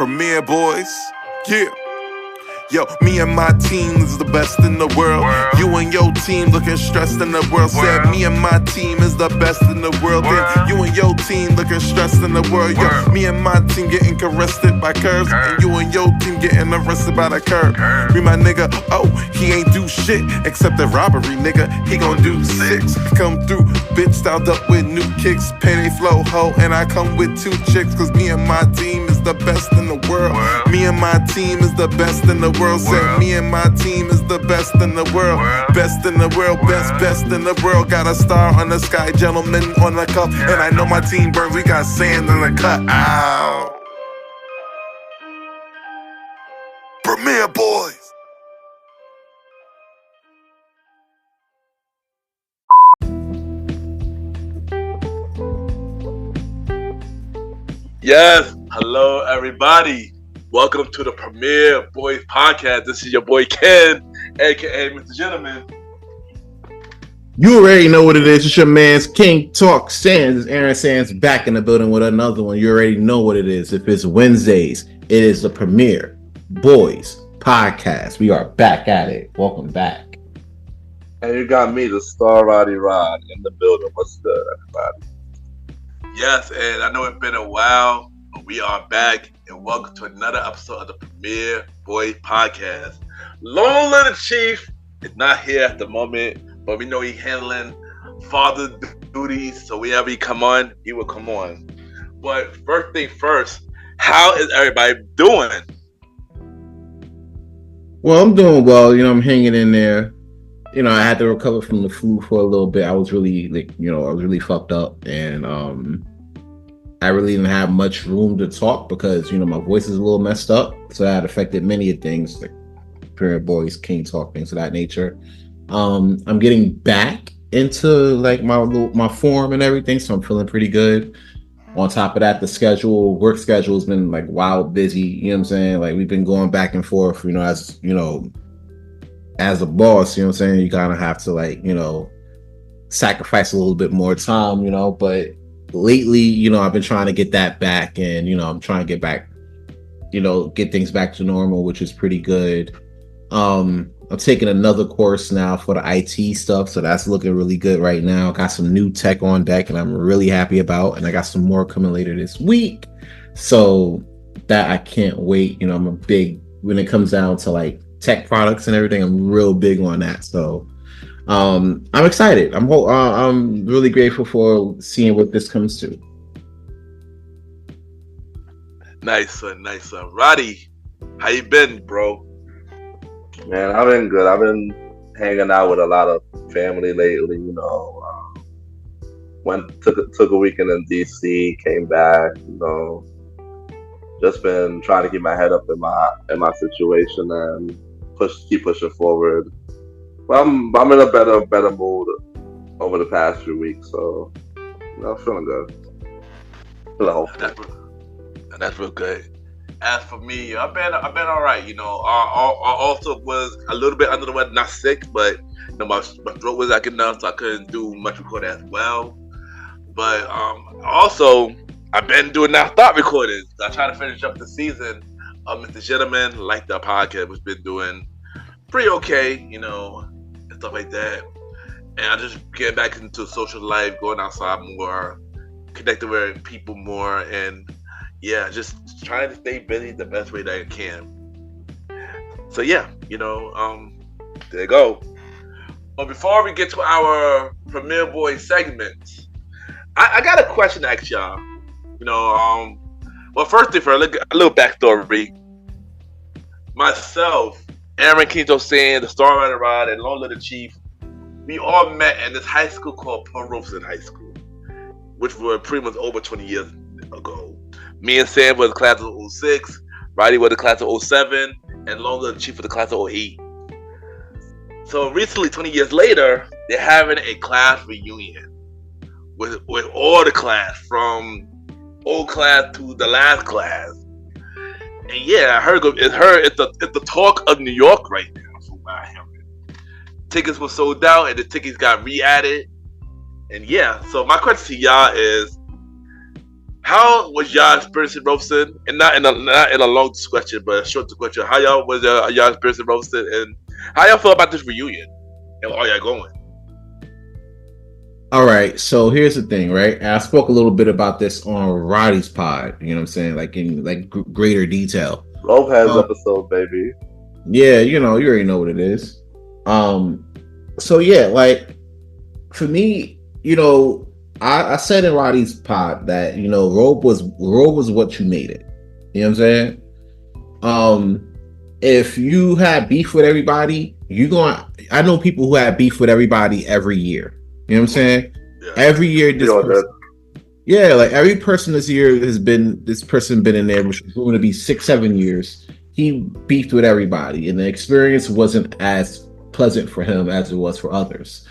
Premiere Boyz, yeah. Yo, me and my team is the best in the world. You and your team looking stressed in the world. Said me and my team is the best in the world. Then you and your team looking stressed in the world. Yo, me and my team getting arrested by curves, and you and your team getting arrested by the curb. Me my nigga, oh, he ain't do shit except the robbery, nigga. He gon' do 6. Come through, bitch styled up with new kicks, pay flow ho, and I come with 2 chicks. Cause me and my team is the best in the world. Me and my team is the best in the world. Said me and my team is the best in the world. Best in the world, best in the world. Got a star on the sky, gentleman on the cup. And I know my team burns, we got sand in the cut. Ow. Premiere Boyz. Yes, hello everybody. Welcome to the Premiere Boyz podcast. This is your boy Ken, aka Mr. Gentleman. You already know what it is. It's your man's King Talk Sands. Aaron Sands back in the building with another one. You already know what it is. If it's Wednesdays, it is the Premiere Boyz podcast. We are back at it. Welcome back. And you got me, the star Roddy Rod, in the building. What's good, everybody? Yes, and I know it's been a while, but we are back, and welcome to another episode of the Premiere Boyz podcast. Lone Little Chief is not here at the moment, but we know he's handling father duties, so whenever he come on, he will come on. But first thing first, how is everybody doing? Well, I'm doing well. I'm hanging in there. I had to recover from the flu for a little bit. I was really, I was really fucked up, and I really didn't have much room to talk because, my voice is a little messed up. So that affected many things, like Premiere Boyz, King Talk, things of that nature. I'm getting back into my form and everything, so I'm feeling pretty good. On top of that, the work schedule has been wild busy. You know what I'm saying? We've been going back and forth. As a boss, you kind of have to sacrifice a little bit more time. But lately, I've been trying to get that back, and I'm trying to get back, get things back to normal, which is pretty good. I'm taking another course now for the IT stuff, so that's looking really good right now. Got some new tech on deck, and I'm really happy about, and I got some more coming later this week, so that I can't wait. I'm a big, when it comes down to tech products and everything, I'm real big on that. So I'm excited. I'm really grateful for seeing what this comes to. Nice son. Roddy, how you been, bro? Man, I've been good. I've been hanging out with a lot of family lately. Took a weekend in DC, came back. Just been trying to keep my head up in my situation and keep pushing forward. Well, I'm in a better mood over the past few weeks, so feeling good. That's real good. As for me, I've been all right. I also was a little bit under the weather, not sick, but my throat was acting up, so I couldn't do much recording as well. But also, I've been doing non-stop recordings. I try to finish up the season of Mr. Gentleman, like the podcast, which been doing pretty okay, and stuff like that. And I just get back into social life, going outside more, connecting with people more, and just trying to stay busy the best way that I can. So there you go. But before we get to our Premiere Boyz segments, I got a question to ask y'all. Well, first thing first, a little backstory. Myself, Aaron Quinto Sand, the Star Rider Rod, and Lone Little Chief, we all met in this high school called Robson High School, which was pretty much over 20 years ago. Me and Sam were the class of 06, Roddy was the class of 07, and Lone Little Chief was the class of 08. So recently, 20 years later, they're having a class reunion with all the class, from old class to the last class. And I heard it's the talk of New York right now. So I heard tickets were sold out, and the tickets got re-added. And so my question to y'all is, How was y'all experience in Robson? And not in a long question, but a short question. How y'all was y'all experience in Robson, and how y'all feel about this reunion? And are y'all going? All right, so here's the thing, right? And I spoke a little bit about this on Roddy's pod. You know what I'm saying, like in like greater detail. Lopez episode, baby. Yeah, you already know what it is. So yeah, like for me, I said in Roddy's pod that Robe was what you made it. You know what I'm saying? If you had beef with everybody, I know people who have beef with everybody every year. You know what I'm saying? Yeah. Every year, like every person this year this person been in there, which is going to be 6-7 years. He beefed with everybody, and the experience wasn't as pleasant for him as it was for others.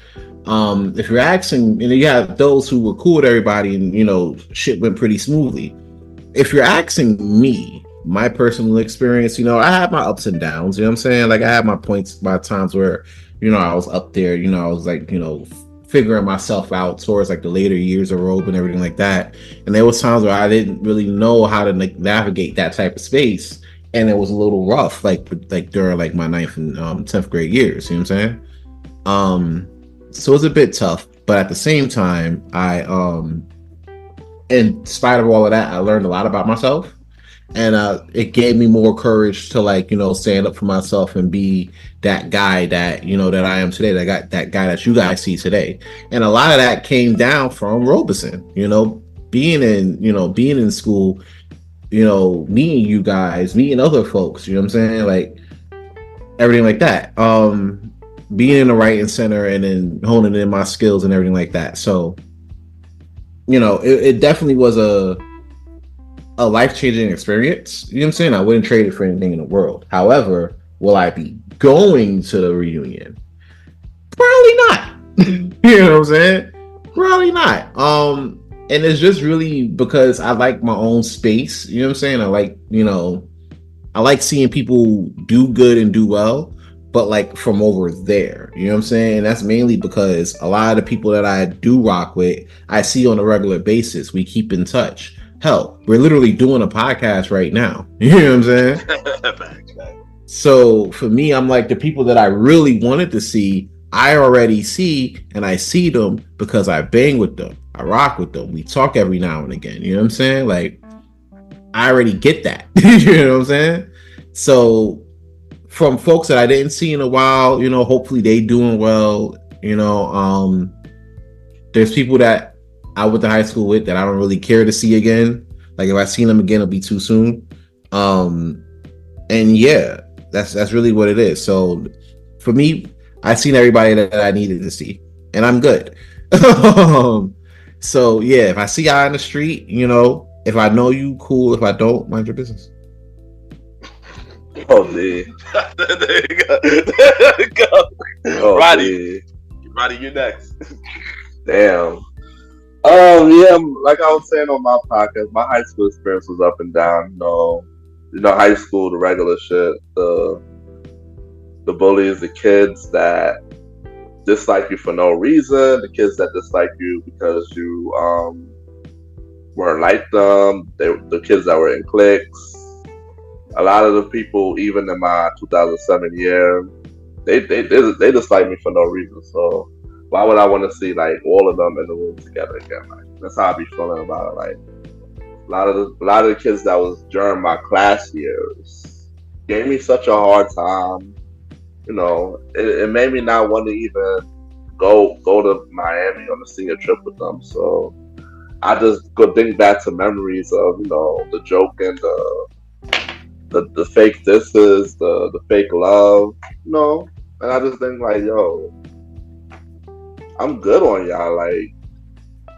If you're asking, you have those who were cool with everybody, and shit went pretty smoothly. If you're asking me, my personal experience, I had my ups and downs. You know what I'm saying? Like I had my points, my times where, I was up there. I was like, figuring myself out towards like the later years of Robe and everything like that. And there was times where I didn't really know how to like navigate that type of space, and it was a little rough, like during like my 9th and 10th grade years. You know what I'm saying? So it was a bit tough, but at the same time, I in spite of all of that, I learned a lot about myself. And it gave me more courage to like, stand up for myself and be that guy that, that I am today, that guy that you guys see today. And a lot of that came down from Robson, being in school, meeting you guys, meeting other folks, you know what I'm saying? Like everything like that. Being in the right and center and then honing in my skills and everything like that. So, it definitely was a life-changing experience. You know what I'm saying? I wouldn't trade it for anything in the world. However, will I be going to the reunion? Probably not. You know what I'm saying? Probably not. And it's just really because I like my own space. You know what I'm saying? I like seeing people do good and do well, but like from over there. You know what I'm saying? And that's mainly because a lot of the people that I do rock with, I see on a regular basis. We keep in touch. Hell, we're literally doing a podcast right now. You know what I'm saying? So for me, I'm like the people that I really wanted to see, I already see, and I see them because I bang with them. I rock with them. We talk every now and again. You know what I'm saying? Like, I already get that. You know what I'm saying? So from folks that I didn't see in a while, hopefully they doing well. There's people that I went to high school with that I don't really care to see again. Like if I seen them again, it'll be too soon. And yeah, that's really what it is. So for me, I seen everybody that I needed to see, and I'm good. So yeah, if I see y'all in the street, if I know you, cool. If I don't, mind your business. Oh, man. There you go. There you go. Oh, Roddy, you next. Damn. Yeah, like I was saying on my podcast, my high school experience was up and down. High school, the regular shit, the bullies, the kids that dislike you for no reason, the kids that dislike you because you weren't like them, the kids that were in cliques. A lot of the people, even in my 2007 year, they dislike me for no reason. So why would I want to see like all of them in the room together again? Like that's how I be feeling about it. Like a lot of the kids that was during my class years gave me such a hard time. It made me not want to even go to Miami on a senior trip with them. So I just go think back to memories of the joke and the fake disses, the fake love, and I just think like, yo, I'm good on y'all. Like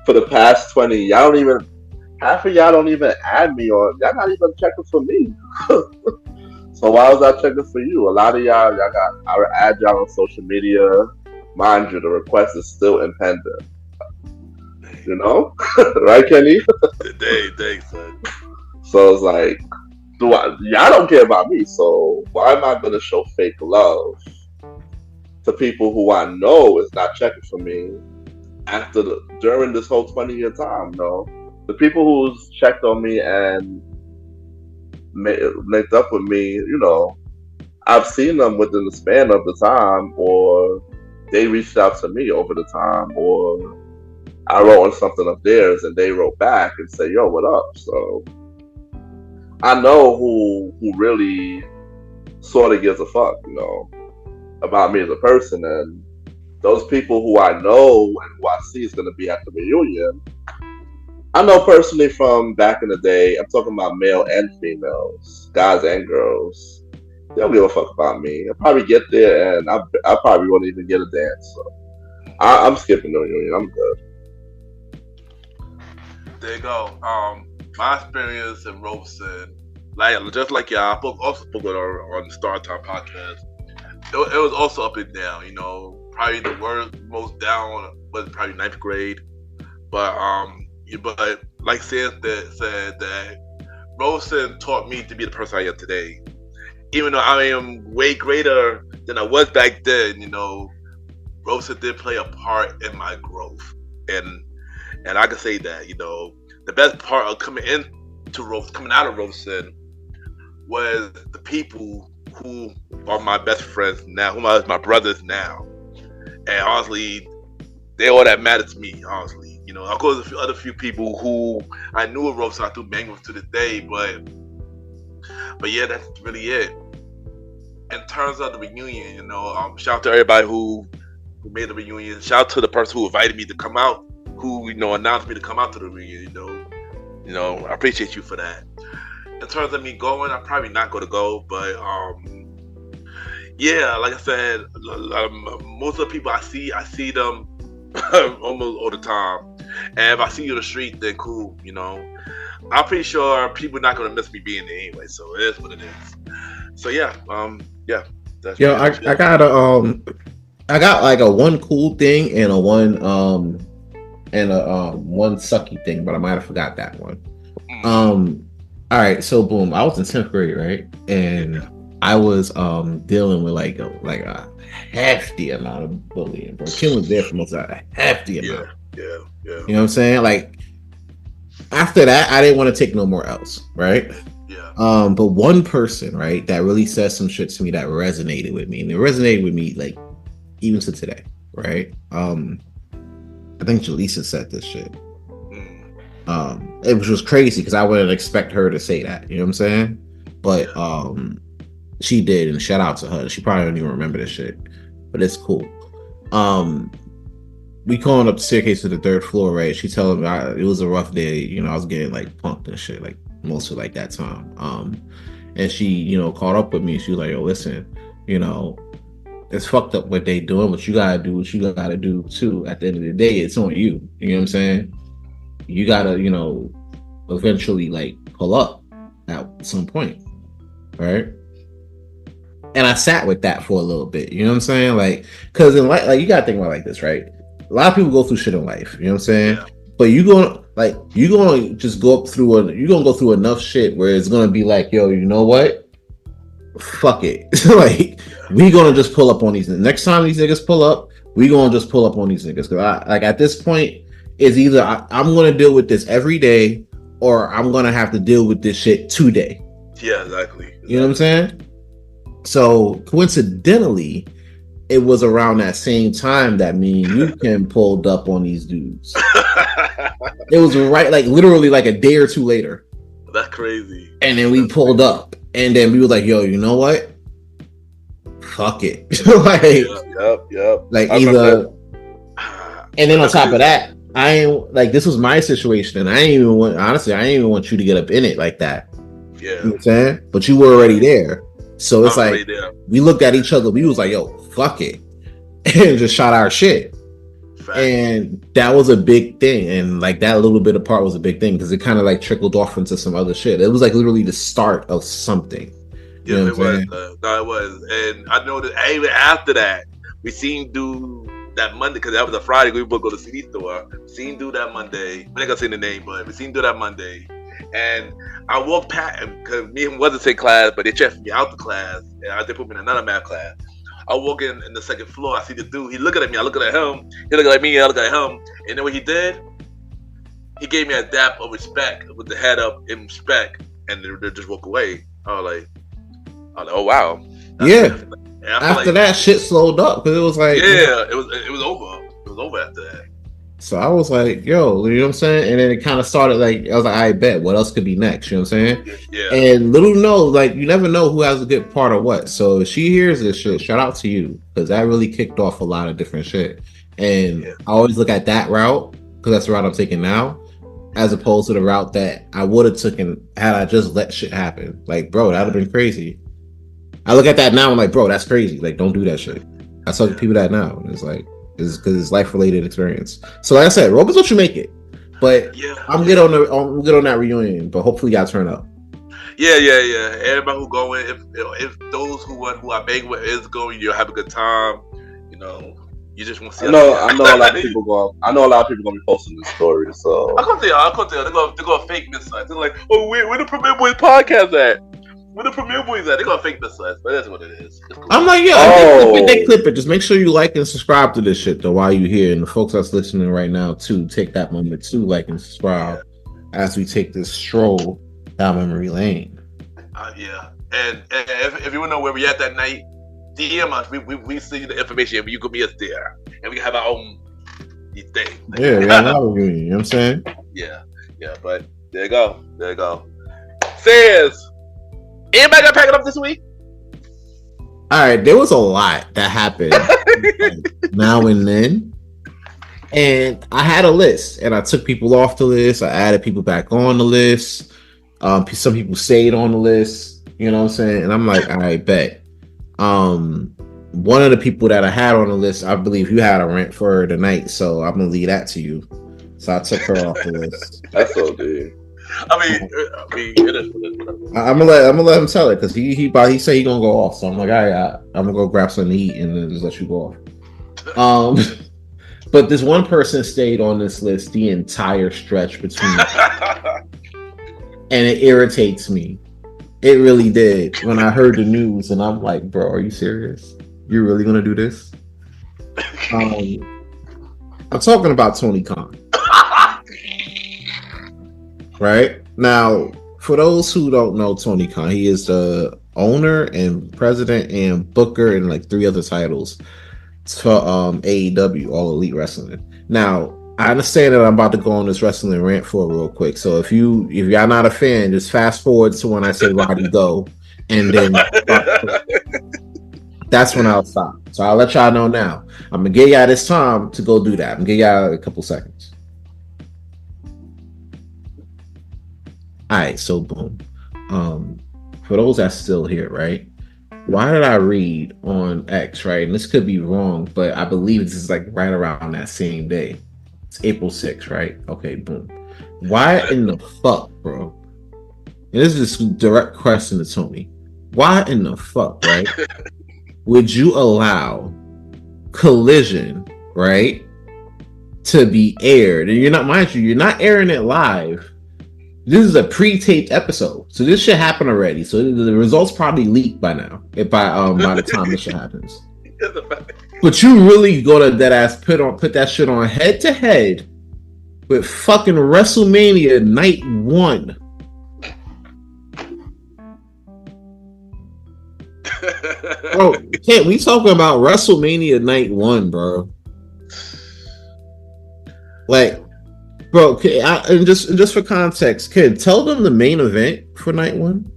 for the past 20, half of y'all don't even add me on. Y'all not even checking for me. So why was I checking for you? A lot of y'all I add y'all on social media. Mind you, the request is still impending. Right, Kenny? Thanks, son. So it's like, y'all don't care about me. So why am I gonna show fake love to people who I know is not checking for me during this whole 20-year time? No, the people who's checked on me and linked up with me, I've seen them within the span of the time, or they reached out to me over the time, or I wrote on something of theirs and they wrote back and said, "Yo, what up?" So I know who really sort of gives a fuck, about me as a person, and those people who I know and who I see is going to be at the reunion. I know personally from back in the day. I'm talking about male and females, guys and girls. They don't give a fuck about me. I'll probably get there and I probably won't even get a dance. So I'm skipping the reunion. I'm good. There you go. My experience in Robson, just like y'all, I also spoke on the Star Time podcast. It was also up and down. Probably the worst, most down was probably 9th grade. But like Sam said that Robson taught me to be the person I am today. Even though I am way greater than I was back then, Robson did play a part in my growth, and I can say that the best part of coming out of Robson was the people who are my best friends now, who are my brothers now, and honestly, they all that matter to me. Honestly, of course, a few people who I knew of Robson, I do bang with to this day, but yeah, that's really it. In terms of the reunion, shout out to everybody who made the reunion. Shout out to the person who invited me to come out, who announced me to come out to the reunion. I appreciate you for that. In terms of me going, I'm probably not going to go, but yeah, like I said, most of the people I see them almost all the time. And if I see you in the street, then cool. I'm pretty sure people are not going to miss me being there anyway. So it is what it is. So yeah, yeah. That's I got like a one cool thing and a one one sucky thing, but I might have forgot that one. All right, so boom, I was in 10th grade, right? And I was dealing with like a hefty amount of bullying, bro. Kim was there for most of that, a hefty amount. Yeah. You know what I'm saying? Like after that, I didn't want to take no more else, right? Yeah. But one person, right, that really said some shit to me that resonated with me, and it resonated with me like even to today, right? I think Jaleesa said this shit. It was just crazy because I wouldn't expect her to say that. You know what I'm saying? But she did, and shout out to her. She probably don't even remember this shit, but it's cool. We calling up the staircase to the 3rd floor, right? She telling me it was a rough day. I was getting like punked and shit, like most of like that time. And she, caught up with me. She was like, "Yo, listen, it's fucked up what they doing, but you gotta do what you gotta do too. At the end of the day, it's on you. You know what I'm saying? You gotta, eventually like pull up at some point, right?" And I sat with that for a little bit. You know what I'm saying? Like, because in life, like you gotta think about it like this, right? A lot of people go through shit in life. You know what I'm saying? Yeah. But you're gonna just go through enough shit where it's gonna be like, yo, you know what? Fuck it. Like, we gonna just pull up on these. Next time these niggas pull up, we gonna just pull up on these niggas. Cause at this point, it's either I'm gonna deal with this every day, or I'm gonna have to deal with this shit today. Yeah, exactly. You know what I'm saying? So coincidentally, it was around that same time that me and you Kim pulled up on these dudes. It was like literally like a day or two later. That's crazy. And then we pulled up, and then we were like, "Yo, you know what? Fuck it." Like, yep. Like either. And then on top of that, I ain't like this was my situation, and I ain't even want you to get up in it like that. Yeah. You know what I'm saying? But you were already there. So it's like we looked at each other, we was like, "Yo, fuck it," and just shot our shit. Fact. And that was a big thing, and like that little bit of part was a big thing because it kind of like trickled off into some other shit. It was like literally the start of something. Yeah, it was. No, it was, and I know that even after that, we seen do that Monday because that was a Friday. We would go to the CD store. Seen do that Monday. I'm not gonna say the name, but we seen do that Monday. And I walked past him because me and him wasn't in class, but they checked me out the class, and they put me in another math class. I walk in the 2nd floor. I see the dude. He looking at me. I looking at him. He looking at me. I look at him. And then what he did? he gave me a dap of respect with the head up in respect, and they just walk away. I was like, oh wow. After that, shit slowed up because it was like, it was over. It was over after that. So I was like, yo, you know what I'm saying? And then it kind of started like, I was like, I bet what else could be next? You know what I'm saying? Yeah. And little know, like, you never know who has a good part of what. So if she hears this shit, shout out to you, because that really kicked off a lot of different shit. And I always look at that route because that's the route I'm taking now, as opposed to the route that I would have taken had I just let shit happen. Like, bro, that'd have been crazy. I look at that now, I'm like, bro, that's crazy. Like, don't do that shit. I tell people that now. And it's like, it's because it's life-related experience. So like I said, Robson, what you make it. But I'm good on that reunion. But hopefully y'all turn up. Yeah. Everybody who going, if those who I bang with is going, you'll have a good time. You know, you just want to see. I know a lot of people gonna be posting this story. So I can't tell. They're gonna fake this site. They're like, oh, where the Premier Boyz podcast at? Where the Premier Boyz at? They're gonna fake this site, but that's what it is. Cool. I'm like, if they clip it, just make sure you like and subscribe to this shit though while you're here. And the folks that's listening right now too, take that moment to like and subscribe as we take this stroll down memory lane. And if you want to know where we at that night, DM us. We see the information. You could be us there, and we can have our own thing. Yeah, we have our reunion. You know what I'm saying? Yeah. But there you go. Says, anybody got packing up this week? All right, there was a lot that happened like, now and then, and I had a list, and I took people off the list. I added people back on the list. Some people stayed on the list. You know what I'm saying? And I'm like, all right, bet. One of the people that I had on the list, I believe you had a rant for her tonight, so I'm gonna leave that to you. So I took her off the list. That's so good. I mean, it is. I'm gonna let him tell it because he said he gonna go off. So I'm like, all right, I'm gonna go grab something to eat and then just let you go off. But this one person stayed on this list the entire stretch between, and it irritates me. It really did when I heard the news, and I'm like, bro, are you serious? You're really gonna do this? I'm talking about Tony Khan. Right now, for those who don't know Tony Khan, he is the owner and president and booker and like 3 other titles for AEW, All Elite Wrestling. Now, I understand that I'm about to go on this wrestling rant for real quick. So if y'all not a fan, just fast forward to when I say Roddy go, and then that's when I'll stop. So I'll let y'all know now. I'm gonna give y'all this time to go do that. I'm gonna give y'all a couple seconds. All right, so boom. For those that's still here, right? Why did I read on X, right? And this could be wrong, but I believe this is like right around that same day. It's April 6th, right? Okay, boom. Why in the fuck, bro? And this is a direct question to Tony. Why in the fuck, right? Would you allow Collision, right, to be aired? And you're not airing it live. This is a pre-taped episode, so this shit happened already. So the results probably leaked by now, by the time this shit happens. But you really go to that ass put that shit on head to head with fucking WrestleMania Night 1. Bro, can't we talking about WrestleMania Night 1, bro? Like, bro, and just for context, kid, tell them the main event for Night 1.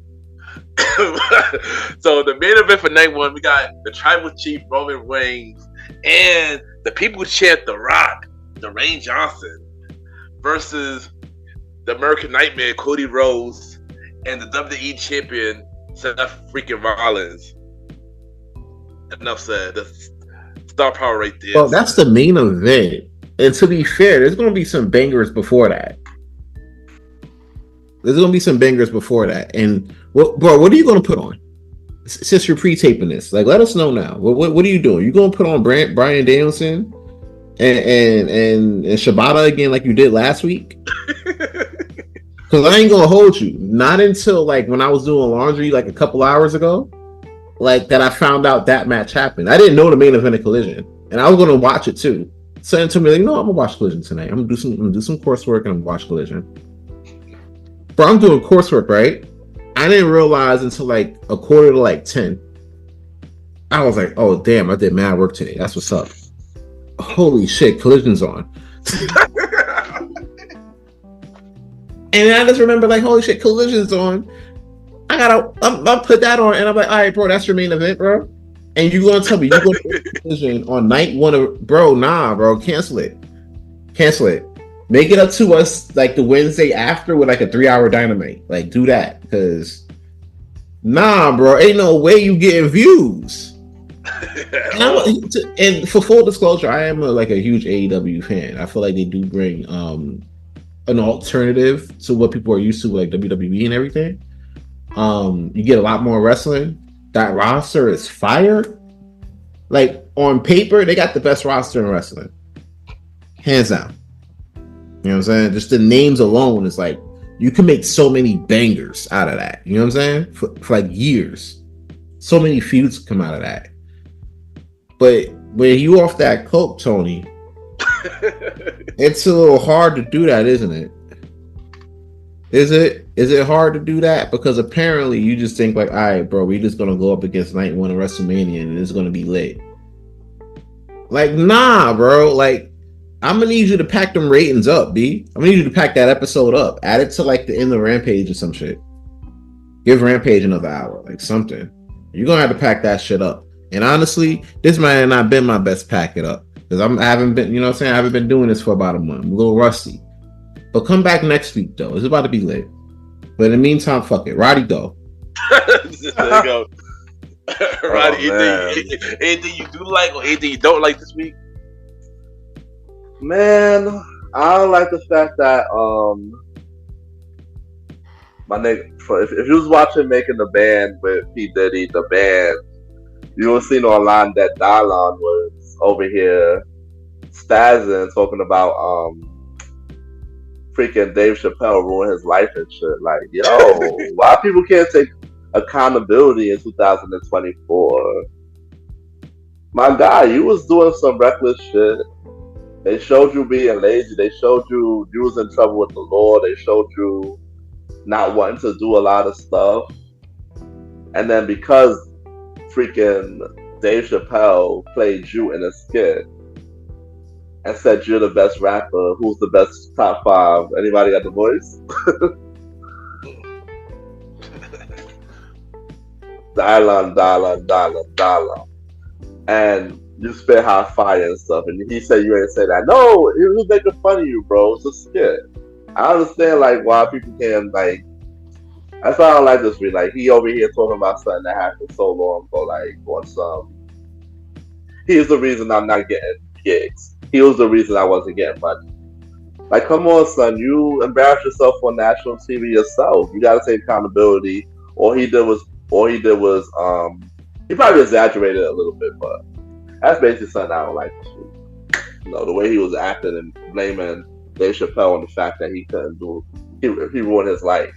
So the main event for Night 1, we got the Tribal Chief Roman Reigns and the people who chant The Rock, Dwayne Johnson, versus the American Nightmare, Cody Rhodes, and the WWE Champion, Seth freaking Rollins. Enough said. That's star power right there. Well, that's the main event. And to be fair, there's going to be some bangers before that. And what are you going to put on? Since you're pre-taping this, like, let us know now. What are you doing? You going to put on Brian Danielson and Shibata again like you did last week? Because I ain't going to hold you. Not until like when I was doing laundry like a couple hours ago, like that I found out that match happened. I didn't know the main event of Collision, and I was going to watch it too. saying to me, like, I'm gonna watch Collision tonight. I'm gonna do some coursework and I'm gonna watch Collision. Bro, I'm doing coursework, right? I didn't realize until like a quarter to like 10. I was like, oh damn, I did mad work today. That's what's up. Holy shit, Collision's on. And I just remember like, holy shit, Collision's on. I'll put that on, and I'm like, all right, bro, that's your main event, bro. And you gonna tell me you gonna put Collision on night one of, bro? Nah, bro, cancel it. Make it up to us like the Wednesday after with like a 3-hour Dynamite. Like, do that, because nah, bro, ain't no way you getting views. And for full disclosure, I am a huge AEW fan. I feel like they do bring an alternative to what people are used to, like WWE and everything. You get a lot more wrestling. That roster is fire. Like, on paper, they got the best roster in wrestling, hands down. You know what I'm saying? Just the names alone is like, you can make so many bangers out of that. You know what I'm saying? For like years, so many feuds come out of that. But when you off that coke, Tony, it's a little hard to do that, isn't it? Is it hard to do that? Because apparently you just think like, all right, bro, we just gonna go up against night one of WrestleMania and it's gonna be lit. Like, nah, bro. Like, I'm gonna need you to pack them ratings up, B. I'm gonna need you to pack that episode up. Add it to like the end of Rampage or some shit. Give Rampage another hour, like something. You're gonna have to pack that shit up. And honestly, this might have not been my best pack it up. Because I haven't been, you know what I'm saying? I haven't been doing this for about a month. I'm a little rusty. But come back next week, though. It's about to be lit. But in the meantime, fuck it. Roddy, go. There you go. Roddy, anything you do like or anything you don't like this week? Man, I don't like the fact that my nigga, if you was watching Making the Band with P. Diddy, the band, you will see online that Dylon was over here spazzing, talking about freaking Dave Chappelle ruined his life and shit. Like, yo, why people can't take accountability in 2024? My guy, you was doing some reckless shit. They showed you being lazy. They showed you was in trouble with the law. They showed you not wanting to do a lot of stuff. And then because freaking Dave Chappelle played you in a skit and said you're the best rapper, who's the best top 5? Anybody got the voice? Dylon. And you spit hot fire and stuff, and he said you ain't say that. No, he was making fun of you, bro. It's a skit. I understand like why people can like. That's why I don't like this week. Like, he over here talking about something that happened so long ago, like on some. He's the reason I'm not getting gigs. He was the reason I wasn't getting money. Like, come on, son, you embarrassed yourself on national TV yourself. You gotta take accountability. All he did was he probably exaggerated a little bit, but that's basically something I don't like this week. You know, the way he was acting and blaming Dave Chappelle on the fact that he couldn't do, he ruined his life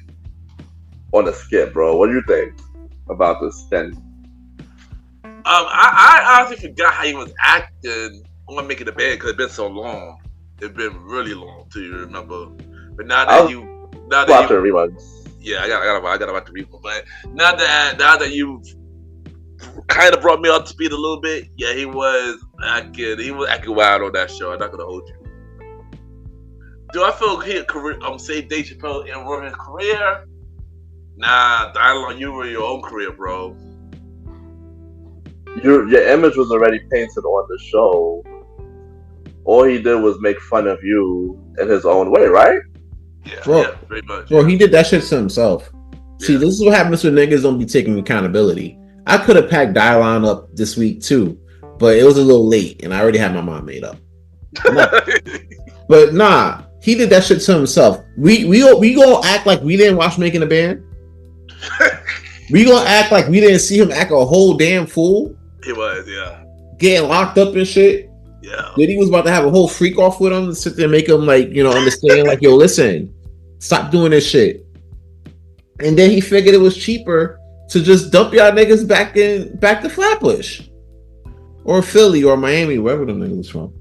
on a skit, bro. What do you think about this, Ken? I honestly forgot how he was acting on Making the Band because it's been so long. It's been really long till you remember. But now that reruns. Yeah, I gotta watch the rerun. But now that you've kind of brought me up to speed a little bit, yeah, he was acting wild on that show. I'm not gonna hold you. Do I feel say Dave Chappelle and ruin his career? Nah, Dylon, you ruined your own career, bro. Your image was already painted on the show. All he did was make fun of you in his own way, right? Yeah, bro, yeah, pretty much. Bro, he did that shit to himself. Yeah. See, this is what happens when niggas don't be taking accountability. I could have packed Dylon up this week too, but it was a little late, and I already had my mind made up. But nah, he did that shit to himself. We gonna act like we didn't watch Making the Band. We gonna act like we didn't see him act a whole damn fool. He was, yeah. Getting locked up and shit. Yeah. Then he was about to have a whole freak off with him to sit there and make him like, you know, understand like, yo, listen, stop doing this shit. And then he figured it was cheaper to just dump y'all niggas back to Flatbush. Or Philly or Miami, wherever them niggas was from.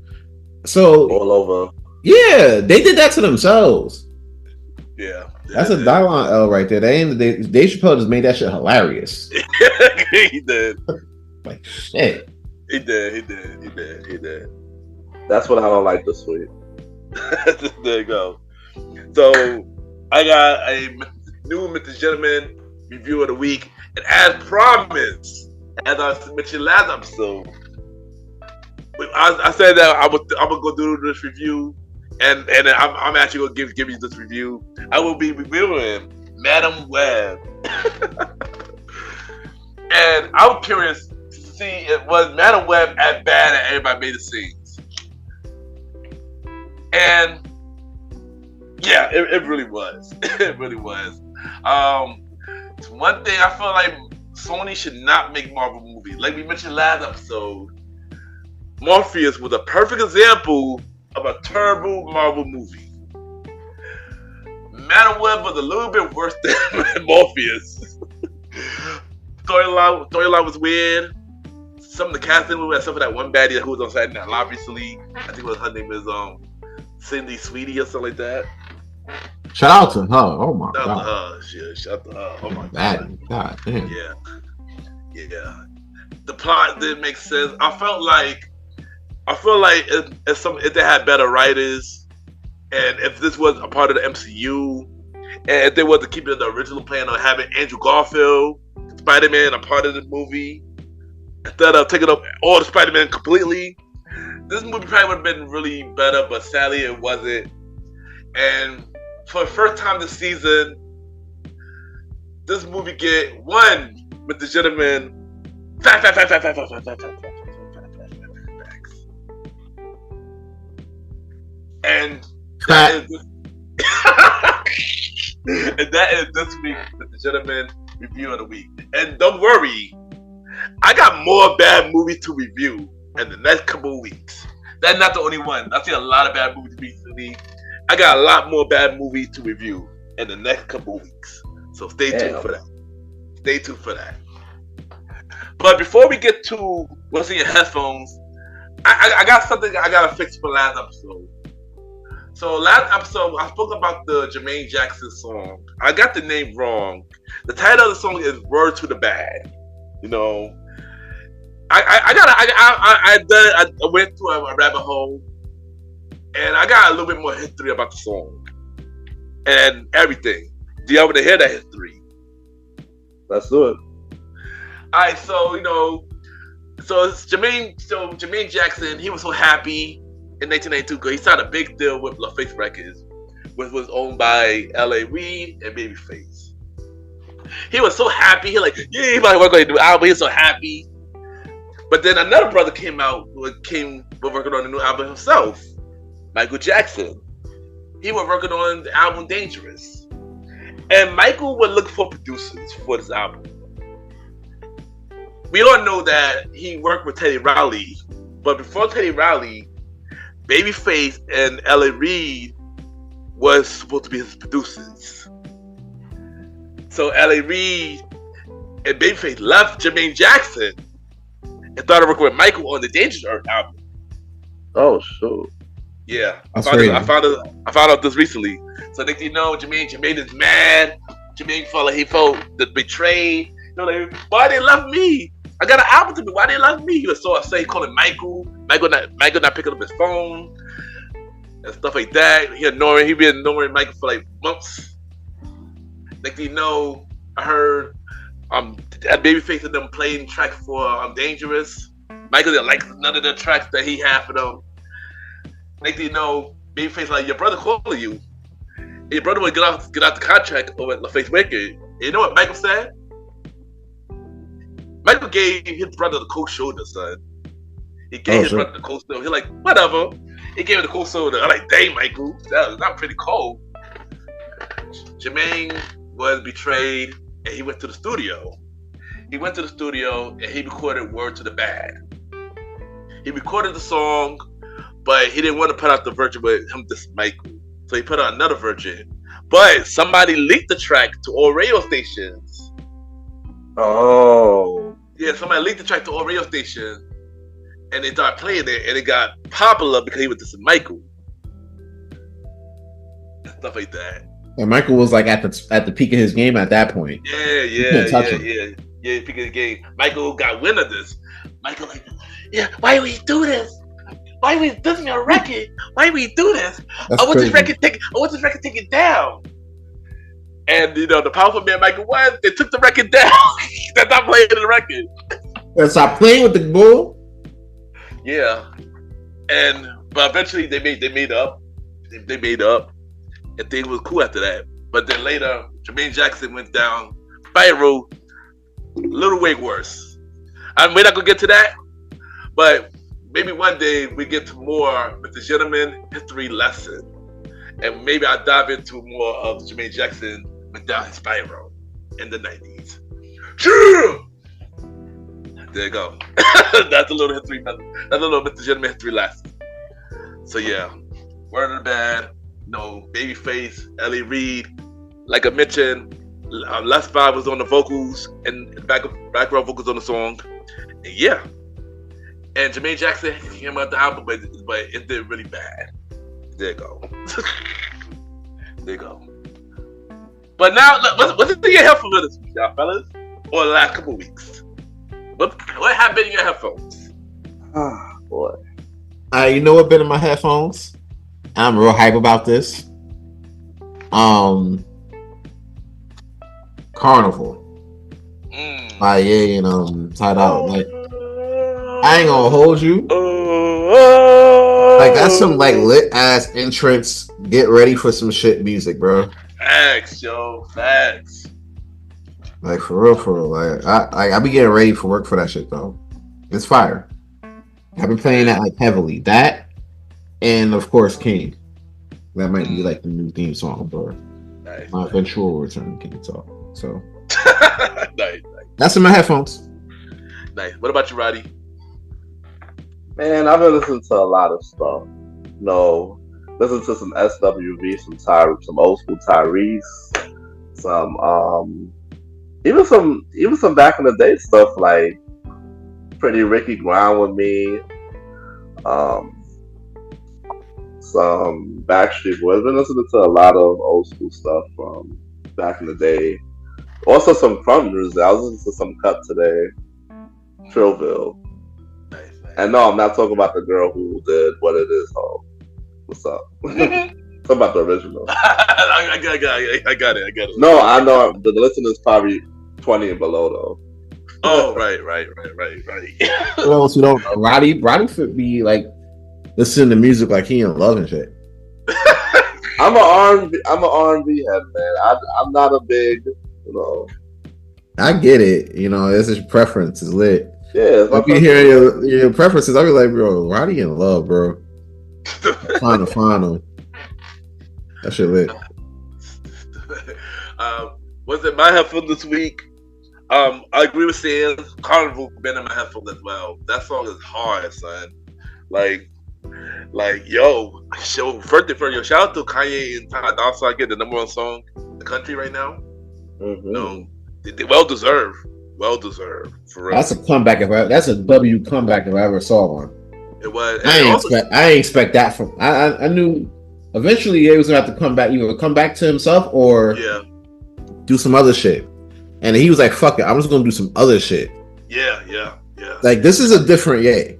So all over. yeah, they did that to themselves. Yeah. That's a Dylon L right there. Dave Chappelle just made that shit hilarious. He did. Like shit. He did. That's what I don't like this week. There you go. So I got a new Mr. Gentleman review of the week, and as promised, as I mentioned last episode, I said that I'm gonna go do this review, and I'm actually gonna give you this review. I will be reviewing Madam Web, and I'm curious to see if was Madam Web as bad as everybody made it seem. And yeah, it really was. It really was. It's one thing I feel like Sony should not make Marvel movies. Like we mentioned last episode, Morpheus was a perfect example of a terrible Marvel movie. Madam Web was a little bit worse than Morpheus. Storyline was weird. Some of the casting was some of that one baddie who was on Saturday Night Live recently. I think her name is Cindy Sweetie or something like that. Shout out to her. Oh my Shout god. out to her. Shout out to her. Oh my god. God damn. Yeah. The plot didn't make sense. I feel like if they had better writers, and if this was a part of the MCU, and if they were to keep it the original plan of having Andrew Garfield, Spider-Man, a part of the movie, instead of taking up all the Spider-Man completely, this movie probably would have been really better, but sadly it wasn't. And for the first time this season, this movie get one with the gentleman facts. And that is this week with the gentleman review of the week. And don't worry, I got more bad movies to review in the next couple of weeks. That's not the only one. I've seen a lot of bad movies recently. I got a lot more bad movies to review in the next couple of weeks. So stay tuned for that. Stay tuned for that. But before we get to what's in your headphones, I got something I gotta fix for last episode. So last episode, I spoke about the Jermaine Jackson song. I got the name wrong. The title of the song is "Word to the Bad." You know, I went through a rabbit hole, and I got a little bit more history about the song and everything. Do y'all want to hear that history? Let's do it. All right, so it's Jermaine Jackson. He was so happy in 1992 because he signed a big deal with LaFace Records, which was owned by L.A. Reid and Babyface. He was so happy. He he might work on a new album. He was so happy. But then another brother came working on a new album himself, Michael Jackson. He was working on the album Dangerous. And Michael would look for producers for this album. We all know that he worked with Teddy Riley, but before Teddy Riley, Babyface and L.A. Reid was supposed to be his producers. So L.A. Reid and Babyface left Jermaine Jackson and started working with Michael on the Dangerous Earth album. Oh, sure. Yeah, I found out this recently. So next thing you know, Jermaine is mad. Jermaine felt like he felt betrayed. Why they left me? I got an album to do. Why they left me? He was so upset. He called Michael. Michael not picking up his phone and stuff like that. He been ignoring Michael for like months. Next thing you know, I heard that Babyface and them playing track for Dangerous. Michael didn't like none of the tracks that he had for them. Next thing you know, Babyface like, your brother calling you. And your brother would get out the contract over at LaFace Records. You know what Michael said? Michael gave his brother the cold shoulder, son. He gave his brother the cold shoulder. He's like, whatever. He gave him the cold shoulder. I'm like, dang, Michael, that was not pretty cold. Jermaine was betrayed, and he went to the studio. He went to the studio, and he recorded Word to the Bad. He recorded the song, but he didn't want to put out the version with him, this Michael. So he put out another version. But somebody leaked the track to all radio stations. Oh. Yeah, somebody leaked the track to all radio stations. and they started playing it, and it got popular because he was just Michael and stuff like that. And Michael was like at the peak of his game at that point. Yeah. Peak of the game. Michael got wind of this. Michael like, yeah, why we do this? Why we this is a record? Why we do this? I want this record taken down. And you know the powerful man Michael was, they took the record down. They stopped playing the record. They stopped playing with the bull. Yeah, but eventually they made up. They made up, and things was cool after that. But then later, Jermaine Jackson went down spiral, a little way worse. We're not gonna get to that, but maybe one day we get to more with the gentleman history lesson, and maybe I'll dive into more of Jermaine Jackson went down his spiral in the 90s. There you go. That's a little history. That's a little Mr. Gentleman history lesson. So yeah, word of the bad. No, Babyface, Ellie Reed. Like I mentioned, Les Five was on the vocals and background vocals on the song. And yeah, and Jermaine Jackson came out the album, but it did really bad. There you go. There you go. But now, what's in your headphones this week, y'all fellas? Or the last couple weeks? What have been in your headphones? Oh, boy. You know what been in my headphones? I'm real hype about this. Carnival. By Ye and Tied Out. Like, I ain't gonna hold you. Like, that's some like lit ass entrance. Get ready for some shit music, bro. Facts, yo. Facts. Like for real. Like I be getting ready for work for that shit though. It's fire. I've been playing that like heavily. That and of course King. That might be like the new theme song for my eventual return King Talk. So nice. That's in my headphones. Nice. What about you, Roddy? Man, I've been listening to a lot of stuff. No, listen to some SWV, some old school Tyrese, even some back in the day stuff like Pretty Ricky Grind with Me, some Backstreet Boys. I've been listening to a lot of old school stuff from back in the day. Also some crumb music. I was listening to some Cut today, Trillville. Nice. And no, I'm not talking about the girl who did What It Is Home. What's up? Talking about the original. I got it. No, I know the listener's probably 20 and below though. Oh, right. What else you don't know? Roddy could be like listening to music like he in love and shit. I'm an R&B head, man. I'm not a big, I get it. It's his preference. Is lit. Yeah. I'll be hearing your preferences. I'll be like, bro, Roddy in love, bro. Find him. That shit lit. Was it my headphone this week? I agree with saying Carnival been in my headphones as well. That song is hard, son. Like, yo, first thing for you, shout out to Kanye and Todd Dawson. I get the #1 song in the country right now. Mm-hmm. They well deserved. For real. That's a comeback. That's a W comeback if I ever saw one. It was. I ain't expect that from. I knew eventually he was gonna have to come back, either come back to himself or do some other shit. And he was like, "Fuck it, I'm just gonna do some other shit." Yeah. Like this is a different Ye.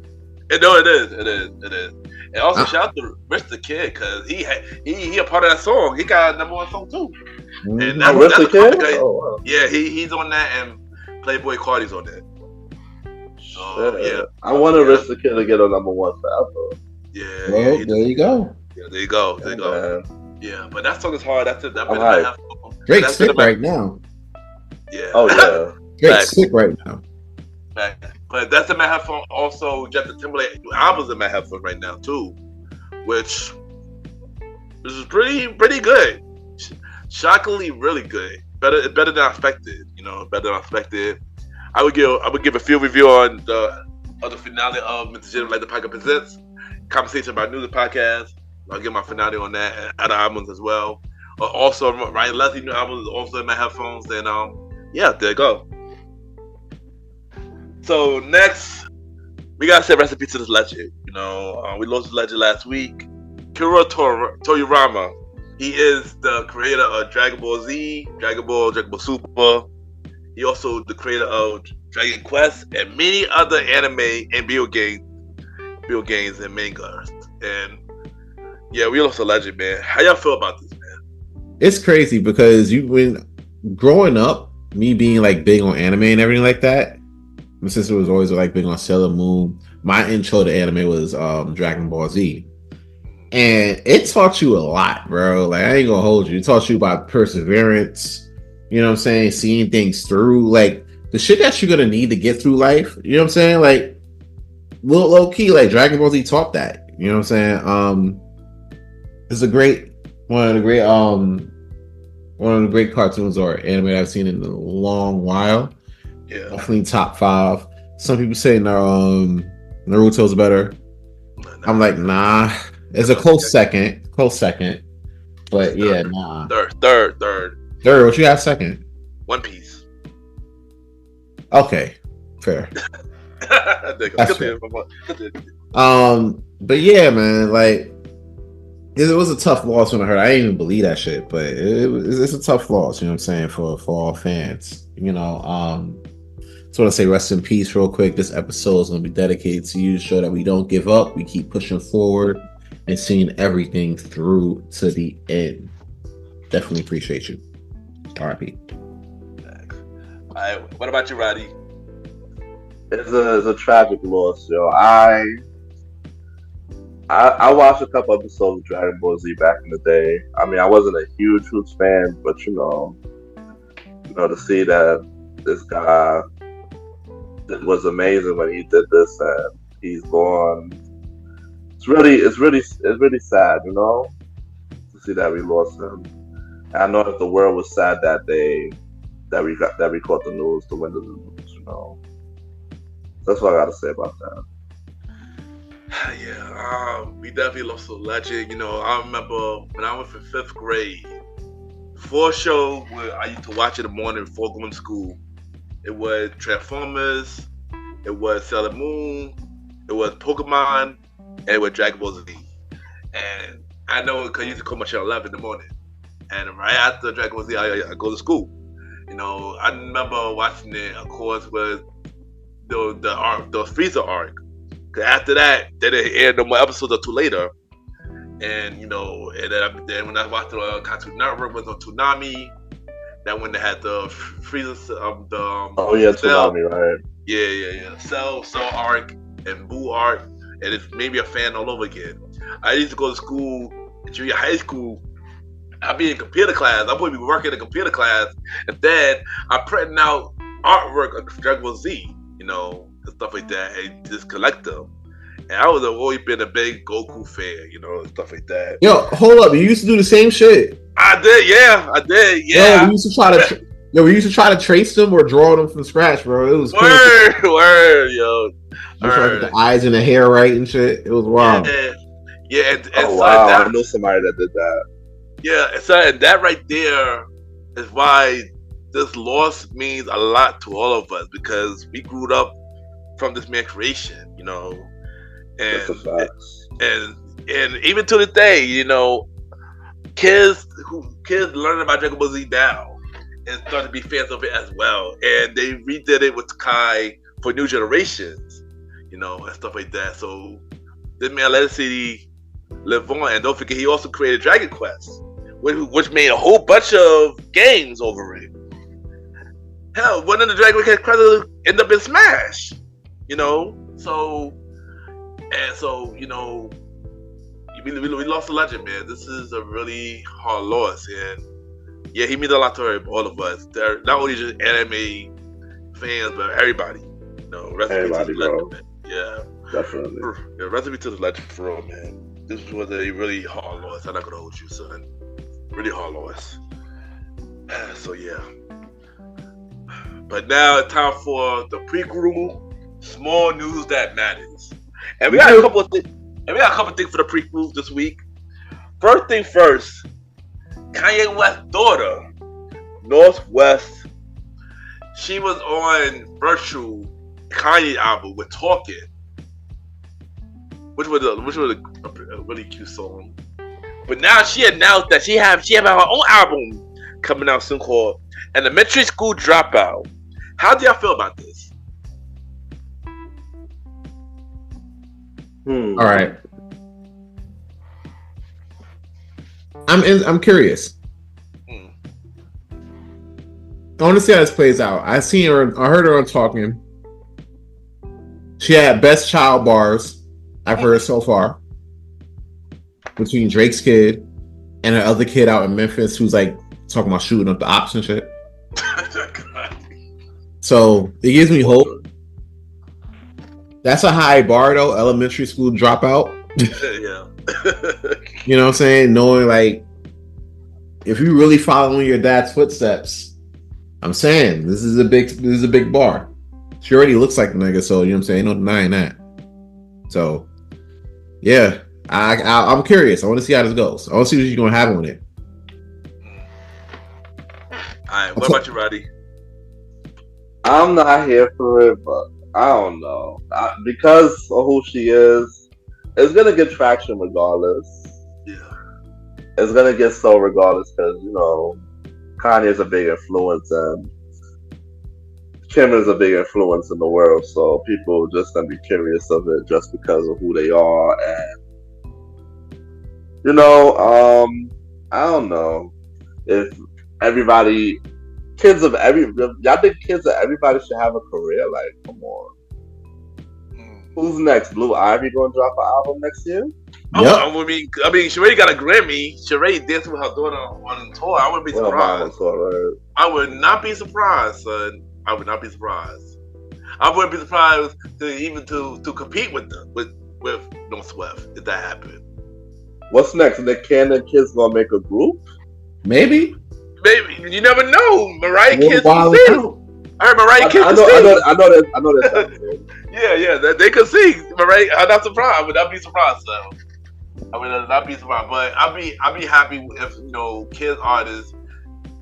No, it is. And also shout out to Rich the Kid because he a part of that song. He got a #1 song too. Mm-hmm. And that's Rich the Kid. Wow. Yeah, he's on that, and Playboy Cardi's on that. So yeah, I want Rich the Kid to get a #1 forever. Yeah. Well, there you go. Yeah, there you go. Yeah, but that song is hard. That's it. Drake's sick right now. Yeah. Oh yeah. Drake's sick right now. But that's in my headphone. Also, Justin Timberlake albums in my headphone right now too, which is pretty good. Shockingly, really good. Better than I expected. Better than I expected. I would give a field review on the finale of Mr. Gentleman the Podcast Presents Conversation About News Podcast. I'll give my finale on that and other albums as well. Also, Ryan Leslie new album is also in my headphones. And there you go. So next, we gotta say recipe to this legend. We lost the legend last week. Akira Toriyama. He is the creator of Dragon Ball Z, Dragon Ball Super. He also the creator of Dragon Quest and many other anime and video games and mangas. And yeah, we lost a legend, man. How y'all feel about this, man? It's crazy because when growing up, me being like big on anime and everything like that, my sister was always like big on Sailor Moon. My intro to anime was Dragon Ball Z. And it taught you a lot, bro. Like, I ain't gonna hold you. It taught you about perseverance, you know what I'm saying? Seeing things through, like the shit that you're gonna need to get through life, you know what I'm saying? Like, low key, like Dragon Ball Z taught that, you know what I'm saying? It's one of the great cartoons or anime I've seen in a long while. Yeah. Definitely top 5. Some people say Naruto's better. I'm like, nah. It's a close second. But yeah, nah. Third. What you have second? One Piece. Okay, fair. That's fair. But yeah, man, like it was a tough loss when I heard. I didn't even believe that shit, but it's a tough loss. You know what I'm saying for all fans. So I say rest in peace real quick. This episode is going to be dedicated to you to show that we don't give up. We keep pushing forward and seeing everything through to the end. Definitely appreciate you. R.I.P. All right, what about you, Roddy? It's a tragic loss, yo. I watched a couple episodes of Dragon Ball Z back in the day. I mean, I wasn't a huge fan, but to see that this guy was amazing when he did this and he's gone. It's really sad, to see that we lost him. And I know that the world was sad that we caught the news, the win of the news, That's what I gotta say about that. Yeah, we definitely lost a legend. I remember when I was in 5th grade, before show where I used to watch in the morning before going to school. It was Transformers, it was Sailor Moon, it was Pokemon, and it was Dragon Ball Z. And I know because I used to come my show at 11 in the morning. And right after Dragon Ball Z, I go to school. I remember watching it, of course, with the Frieza arc. Because after that, they didn't air no more episodes or two later. And, and then when I watched the Cartoon Network, was on Toonami. That when they had the Frieza, Cell, Toonami, right? Yeah. Cell arc and Boo arc, and it's maybe a fan all over again. I used to go to school, junior high school. I'd be in computer class. I would be working in computer class, and then I'm printing out artwork of Dragon Ball Z, and stuff like that, and just collect them. And I was always been a big Goku fan, and stuff like that. Yo, hold up! You used to do the same shit. I did, yeah. Yo, we used to try to trace them or draw them from scratch, bro. It was word, yo. Like the eyes and the hair right and shit. It was wild. Yeah, and wow, I know somebody that did that. Yeah, and that right there is why this loss means a lot to all of us, because we grew up from this man's creation, and even to this day, kids learning about Dragon Ball Z now and starting to be fans of it as well, and they redid it with Kai for new generations, and stuff like that. So this man legacy live on, and don't forget he also created Dragon Quest, which made a whole bunch of games over it. Hell, one of the Dragon Quest credits ended up in Smash, we lost a legend, man. This is a really hard loss, and yeah, he means a lot to all of us. They're not only just anime fans, but everybody. Rest in peace to the legend, man. Yeah, definitely. Yeah, rest in peace to the legend for real, man. This was a really hard loss. I'm not gonna hold you, son. Really hard loss. So yeah. But now it's time for the prequel. Small news that matters, and we got a couple of things. And we got a couple things for the prequels this week. First thing first, Kanye West's daughter, Northwest, she was on virtual Kanye album with Talking, which was a really cute song. But now she announced that she have her own album coming out soon called Elementary School Dropout. How do y'all feel about this? All right. I'm curious. I want to see how this plays out. I heard her on Talking. She had best child bars I've heard so far between Drake's kid and her other kid out in Memphis who's like talking about shooting up the ops and shit. So it gives me hope. That's a high bar though, elementary school dropout. Yeah. You know what I'm saying? Knowing like if you really following your dad's footsteps, I'm saying this is a big bar. She already looks like the nigga, so you know what I'm saying? Ain't no denying that. So yeah, I'm curious. I want to see how this goes. I want to see what you're gonna have on it. Alright, what about you, Roddy? I'm not here for it, but I don't know. Because of who she is, it's gonna get traction regardless. Yeah. It's gonna get so regardless because, you know, Kanye's a big influence and Kim is a big influence in the world, so people are just gonna be curious of it just because of who they are. And you know, I don't know if everybody, y'all think kids of everybody should have a career? Like, come on. Who's next? Blue Ivy gonna drop an album next year? Yep. I mean, she already got a Grammy. She already danced with her daughter on tour. I wouldn't be surprised. I would not be surprised, son. I would not be surprised. I wouldn't be surprised to compete with them with North Swift if that happened. What's next? Nick Cannon kids gonna make a group? Maybe. You never know. Mariah kids can sing. I heard Mariah kids can sing. I know that. Yeah, they could sing. Mariah, I'm not surprised. I would not be surprised though. I would not be surprised, but I'd be happy if, you know, kids artists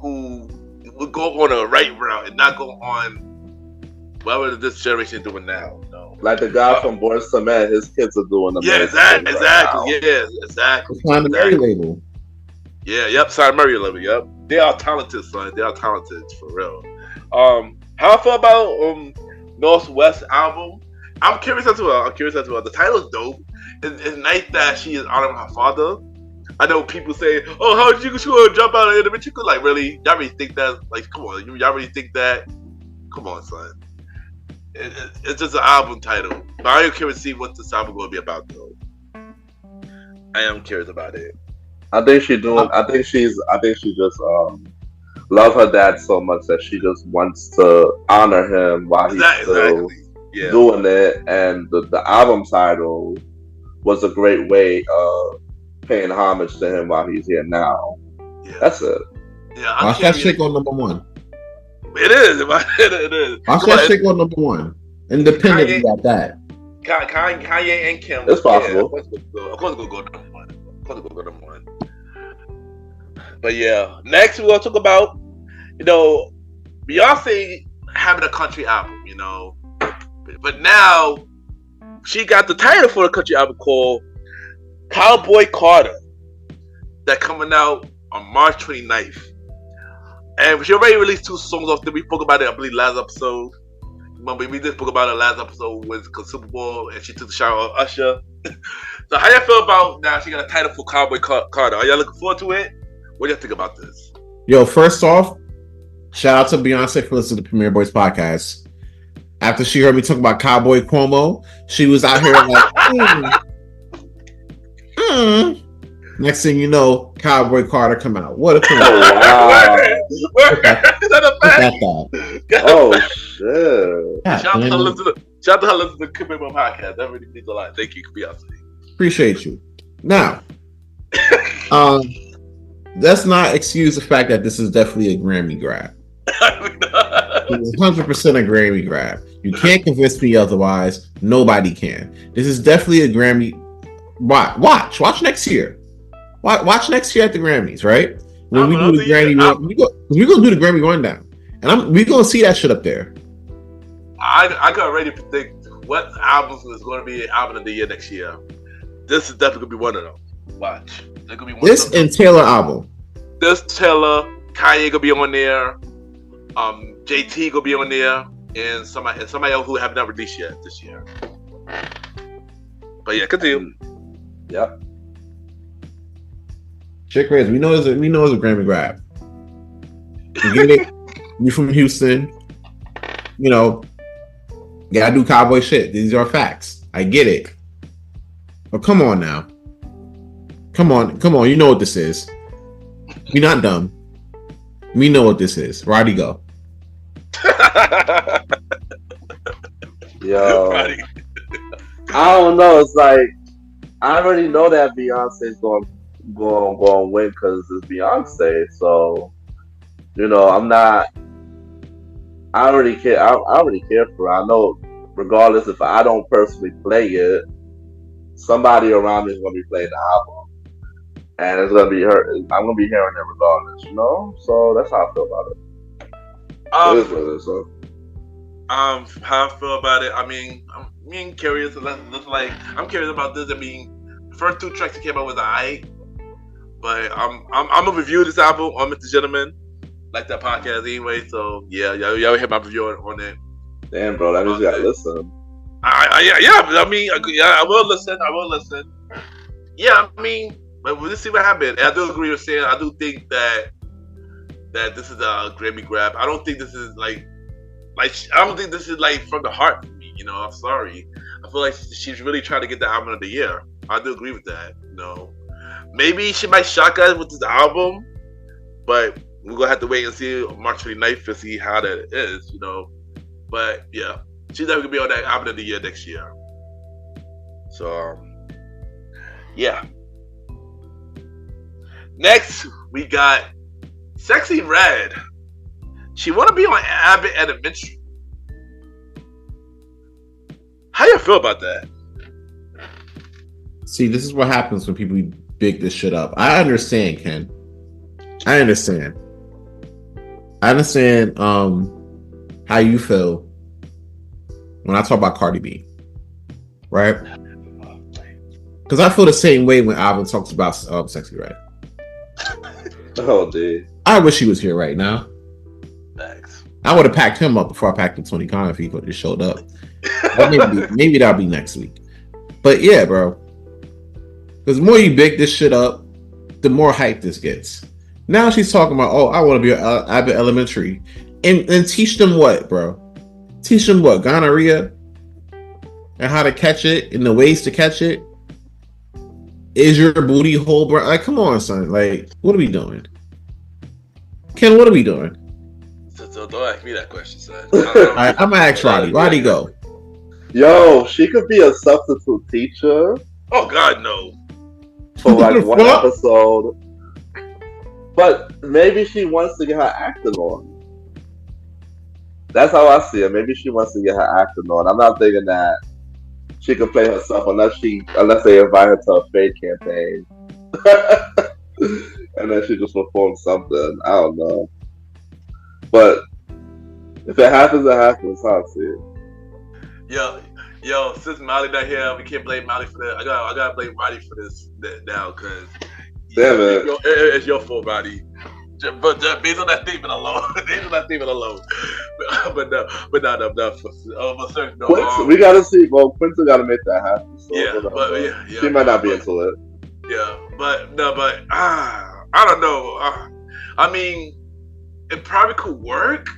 who would go on a right route and not go on whatever this generation is doing now. You know? Like the guy from Boyz II Men, his kids are doing exactly. Yeah, exactly. Sign the Murray label. Yeah, yep. Sign Murray label. Yep. They are talented, son. They are talented for real. How I feel about Northwest album? I'm curious as well. The title's dope. It's nice that she is honoring her father. I know people say, "Oh, how did you jump out of elementary school?" Like, really? Y'all really think that? Like, come on, y'all really think that? Come on, son. It's just an album title. But I am curious to see what this album going to be about, though. I am curious about it. I think she just love her dad so much that she just wants to honor him while he's still doing it. And the album title was a great way of paying homage to him while he's here now. Yeah. That's it. Yeah, watch that shit go number one. It is. It is. Watch that shit go number one. Independently about that. Kanye and Kim. It's possible. Yeah, of course, it's gonna go number one. But yeah, next we're gonna talk about, you know, Beyonce having a country album, you know, but now she got the title for the country album called Cowboy Carter, that coming out on March 29th. And she already released 2 songs off that we spoke about it, I believe, last episode. Remember, we did spoke about it last episode with Super Bowl, and she took the shower of Usher. So how y'all feel about now she got a title for Cowboy Carter? Are y'all looking forward to it? What do you think about this? Yo, first off, shout out to Beyonce for listening to Premier Boys podcast. After she heard me talk about Cowboy Cuomo, she was out here like, Next thing you know, Cowboy Carter come out. What a thing. Wow. Is that a fact? Oh, shit. Yeah, shout out to her listening to the Premier Boys podcast. That really means a lot. Thank you, Beyonce. Appreciate you. Now, let's not excuse the fact that this is definitely a Grammy grab. It's 100% a Grammy grab. You can't convince me otherwise. Nobody can. This is definitely a Grammy. Watch next year. Watch next year at the Grammys, right? When we do the Grammy, we're gonna do the Grammy rundown, and we're gonna see that shit up there. I can already predict what albums is going to be album of the year next year. This is definitely gonna be one of them. Watch. They're gonna be one This of them. and Taylor album. This Taylor, Kanye gonna be on there. JT gonna be on there, and somebody else who have not released yet this year. But yeah, continue. Yep. Chick Rays, we know it's a Grammy grab. You get it? You from Houston, you know, you gotta do cowboy shit. These are facts. I get it. But come on now. Come on. You know what this is. We're not dumb. We know what this is. Roddy, go. Yo, Roddy. I don't know. It's like I already know that Beyonce's going to win because it's Beyonce. So you know, I already care. I already care for her. I know, regardless if I don't personally play it, somebody around me is going to be playing the album, and it's going to be her. I'm going to be hearing it regardless. You know, so that's how I feel about it. It is what it is, so. How I feel about it. I mean, I'm curious. I'm curious about this. I mean, the first 2 tracks that came out was alright, but I'm gonna review this album on Mr. Gentleman, like that podcast anyway. So yeah, y'all hear my review on it. Damn, bro, that means you gotta listen. I will listen. Yeah, I mean, but we'll just see what happens. And I do agree with saying. I do think that this is a Grammy grab. I don't think this is like I don't think this is like from the heart for me. You know, I'm sorry. I feel like she's really trying to get the album of the year. I do agree with that. You know, maybe she might shock us with this album, but we're gonna have to wait and see March 29th to see how that is. You know, but yeah, she's definitely gonna be on that album of the year next year. So yeah. Next we got Sexy Red. She want to be on Abbott Elementary. How you feel about that? See, this is what happens when people big this shit up. I understand, Ken. I understand how you feel when I talk about Cardi B, right? Because I feel the same way when Alvin talks about Sexy Red. Oh, dude. I wish he was here right now. Thanks. I would have packed him up before I packed up Tony Khan if he could have showed up. maybe that'll be next week. But yeah, bro. Because the more you big this shit up, the more hype this gets. Now she's talking about, I want to be at Abbott Elementary. And teach them what, bro? Teach them what? Gonorrhea? And how to catch it? And the ways to catch it? Is your booty hole, bro? Like, come on, son. Like, what are we doing? Ken, what are we doing? So don't ask me that question, son. Alright, I'm gonna ask Roddy. Roddy, go. Yo, she could be a substitute teacher. Oh God, no. For like one episode. But maybe she wants to get her acting on. That's how I see it. Maybe she wants to get her acting on. I'm not thinking that she could play herself unless they invite her to a fade campaign. And then she just performs something. I don't know. But if it happens, it happens. How I see it. Yo, since Molly not here, we can't blame Molly for that. I gotta blame Roddy for this now, cause damn it, it's your fault, Roddy. But based on that statement alone, but no. We gotta see. Well, Quincy gotta make that happen. So yeah, she might not be into it. Yeah, but I don't know. I mean, it probably could work.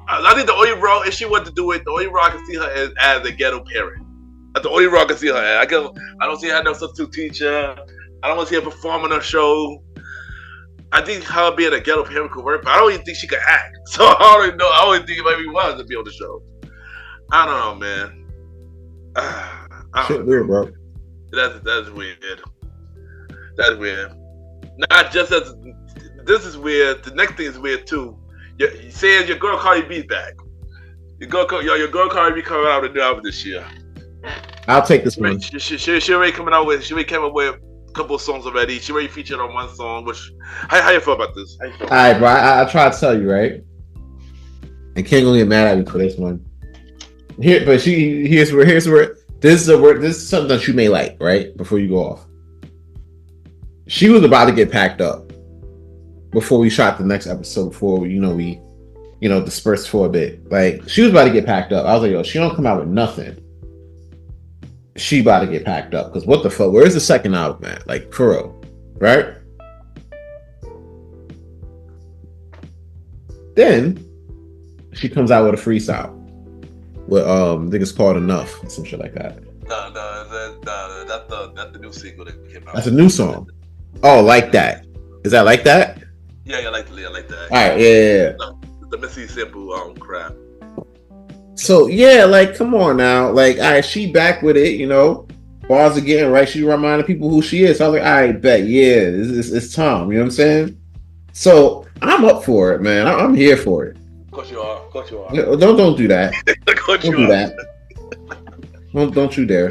I think the only role, if she wanted to do it, the only role I can see her as a ghetto parent. That's the only role I can see her as. I don't see her as no substitute teacher. I don't want to see her perform on her show. I think her being a ghetto parent could work, but I don't even think she could act. So I don't even know. I don't think it might be wise to be on the show. I don't know, man. Shit weird, bro. That's weird. That's weird. Not just as this is weird. The next thing is weird too. You saying your girl Cardi B's back. Your girl Cardi B coming out with a new album this year. I'll take this one. She already coming out with. She already came up with a couple of songs already. She already featured on one song. Which how you feel about this? All right, bro. I try to tell you, right? And King gonna get mad at me for this one. Here's where This is something that you may like, right? Before you go off. She was about to get packed up before we shot the next episode, before we dispersed for a bit. Like, she was about to get packed up. I was like, yo, she don't come out with nothing. She about to get packed up. Because what the fuck? Where's the second album at? Like, for real. Right? Then she comes out with a freestyle. With I think it's called Enough or some shit like that. No, that's the new single that came out. That's a new song. Oh, like that. Is that like that? Yeah, I like that. All right, yeah. The Missy Simple crap. So yeah, like, come on now. Like, all right, she back with it, you know. Bars again, right? She reminded people who she is. So I was like, all right, bet, yeah, it's Tom. You know what I'm saying? So I'm up for it, man. I'm here for it. Of course you are. Don't do that. Don't do that. Don't you dare.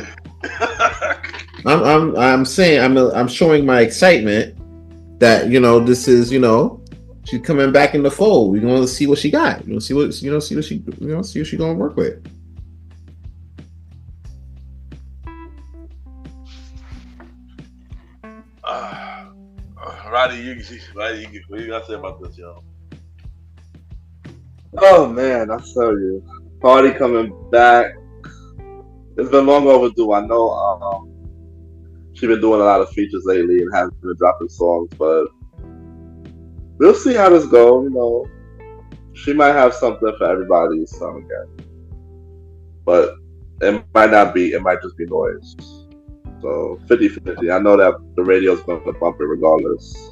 I'm saying I'm showing my excitement that, you know, this is, you know, she's coming back in the fold. We're going to see what she got. See what she going to work with. Roddy, what you got to say about this, yo? Oh man, I tell you, Party coming back. It's been long overdue. I know she's been doing a lot of features lately and has been dropping songs, but we'll see how this goes. You know, she might have something for everybody's song again, but it might not be. It might just be noise. So 50-50. I know that the radio's going to bump it regardless.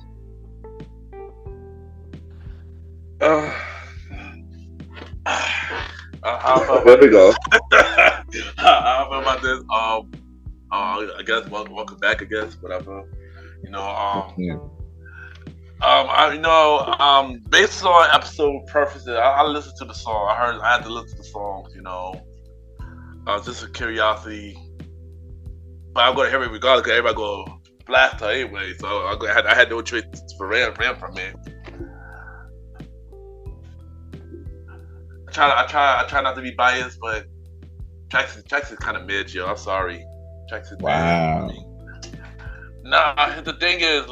There we go. I don't know about this. I guess welcome back. I guess whatever. You know. Based on episode preferences, I listened to the song. I had to listen to the songs. You know, just a curiosity. But I'm gonna hear it regardless, because everybody gonna blast her anyway. So I had no choice for ran from it. I try not to be biased, but Jackson's kind of mid, yo. I'm sorry, Jackson. Wow. Nah, the thing is,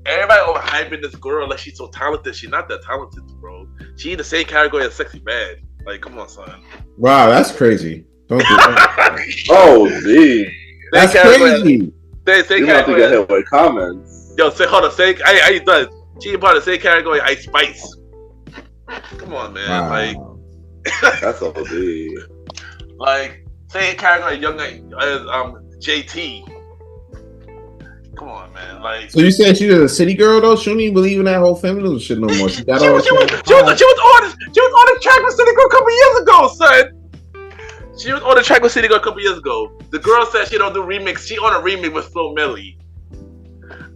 everybody overhyping this girl like she's so talented. She's not that talented, bro. She in the same category as Sexy Bad. Like, come on, son. Wow, that's crazy. Don't do that. Oh, gee. That's crazy. Say you have to get hit with comments. Yo, hold on. I ain't done. She part of the same category. Ice Spice. Come on, man. Wow. Like, that's OD. Like, same category young as JT. Come on, man. Like, so you saying she was a city girl though? She don't even believe in that whole feminism shit no more. She got all. She was on the track with City Girl a couple years ago, son. She was on the track with City Girl a couple years ago. The girl said she don't do remix. She on a remix with Flo Milli.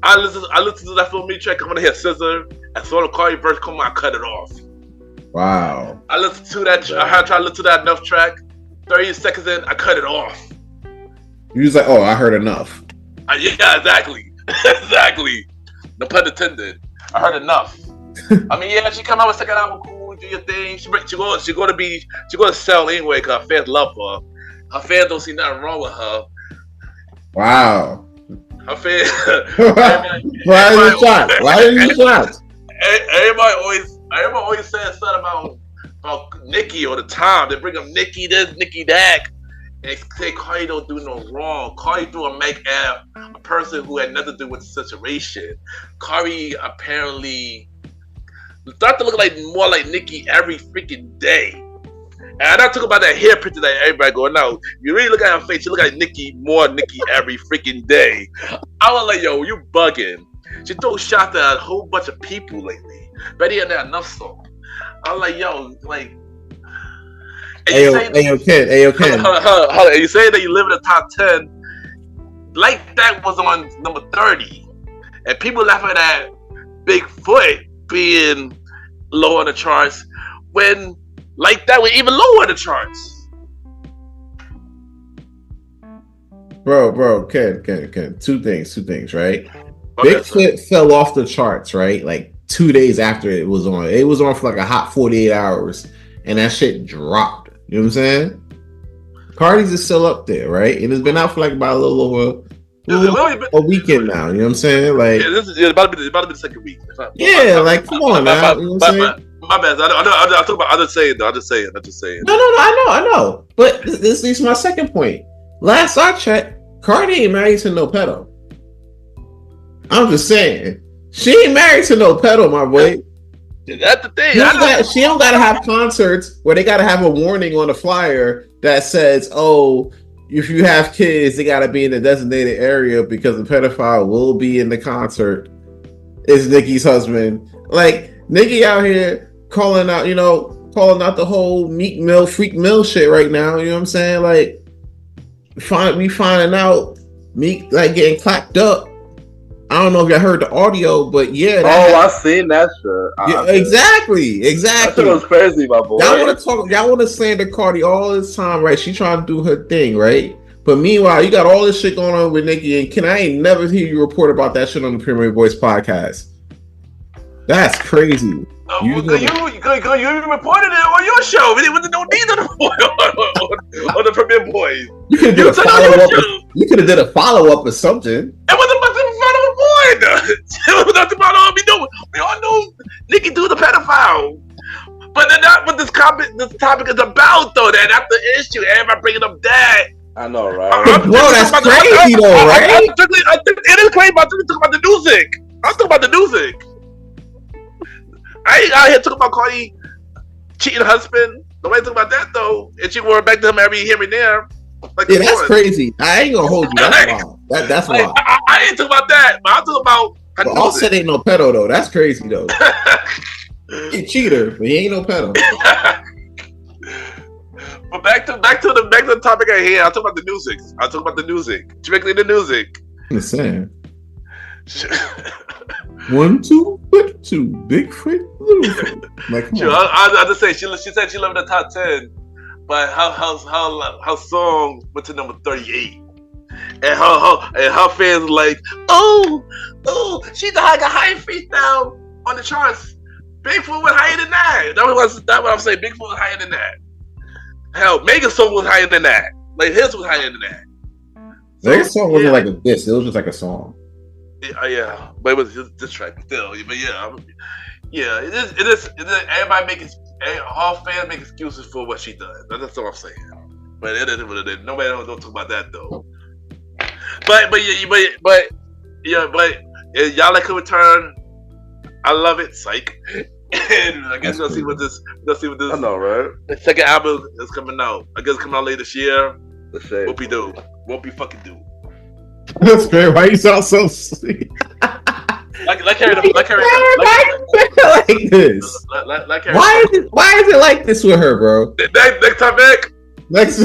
I listened to that Flo Milli track. I'm gonna hear Scissor. And so the Cardi verse come on, I cut it off. Wow. I listened to that. I had to try to listen to that enough track. 30 seconds in, I cut it off. You was like, oh, I heard enough. Yeah, exactly. Exactly. No pun intended. I heard enough. I mean, yeah, she come out with second album, cool, do your thing. She gonna sell anyway because her fans love her. Her fans don't see nothing wrong with her. Wow. Her fans. Why are you shocked? Why are you shocked? Everybody always says something about Nicki all the time. They bring up Nicki this, Nicki that. And say Cardi don't do no wrong. Cardi threw a make at a person who had nothing to do with the situation. Cardi apparently started to look like more like Nicki every freaking day. And I'm not talking about that hair picture that everybody going out. You really look at her face, she look like Nicki every freaking day. I was like, yo, you bugging. She throw shots at a whole bunch of people lately. Betty had that enough song. I was like, yo, like. Ayo, Ken. Hold on. You say that you live in the top 10. Like that was on number 30. And people laughing at Bigfoot being low on the charts when Like that was even lower in the charts. Bro, Ken. Two things, right? Okay, Bigfoot fell off the charts, right? Like 2 days after it was on. It was on for like a hot 48 hours. And that shit dropped. You know what I'm saying? Cardi's is still up there, right? And it's been out for like about a little over a weekend now. You know what I'm saying? Like, yeah, this is about to be the second week. Yeah, like come on now. You know what I'm saying? My bad. I talk about. I'm just saying. No, I know. But this leads to my second point. Last I checked, Cardi ain't married to no pedo. I'm just saying, she ain't married to no pedo, my boy. That's the thing. She don't gotta have concerts where they gotta have a warning on the flyer that says, "Oh, if you have kids, they gotta be in the designated area because the pedophile will be in the concert." Is Nicki's husband. Like Nicki out here calling out the whole Meek Mill, Freak Mill shit right now. You know what I'm saying? Like, we finding out Meek like getting clapped up. I don't know if y'all heard the audio, but yeah. I seen that shit. Yeah, exactly. That shit was crazy, my boy. Y'all want to slander Cardi all this time, right? She trying to do her thing, right? But meanwhile, you got all this shit going on with Nicki, and I ain't never hear you report about that shit on the Premier Voice podcast. That's crazy. You reported it on your show. There wasn't no need to report on the Premier Boys. You could have did a follow up. You could have did a follow up or something. It wasn't much of a follow-up point. It was nothing about all we know. We all know Nicki do the pedophile. But that's not what this topic is about, though. That's the issue. Everybody bringing up that. I know, right? Bro, that's crazy, though, right? I think it is crazy. I'm talking about the music. I'm talking about the music. I ain't out here talking about Cardi cheating husband. Nobody talking about that though. And she wore back to him here and there. Like, yeah, that's crazy. I ain't gonna hold you. That's wild. That's wild. I ain't talking about that, but I'm talking about. But Offset ain't no pedo though. That's crazy though. He a cheater, but he ain't no pedo. But back to the topic at hand. I'm talking about the music. Strictly the music. I'm saying. 1, 2, 2, big foot, little foot. Like, I just say she said she lived in the top 10, but her song went to number 38, and her fans were like, oh, she's got high freestyle on the charts. Bigfoot was higher than that. That's what I'm saying. Bigfoot was higher than that. Hell, Megan's song was higher than that. Like his was higher than that. Megan's song wasn't like a diss. It was just like a song. Yeah, but it was just this track still. But yeah, it is. Everybody making all fans make excuses for what she does. That's what I'm saying. But it is what it is. Nobody don't talk about that though. But y'all like a return. I love it, psych. And I guess we'll see what this. I know, right? The second album is coming out. I guess it's coming out later this year. Won't be fucking do. That's great. Why you sound so sweet? Like Harry. Like this. Why is it like this with her, bro? Next topic. Next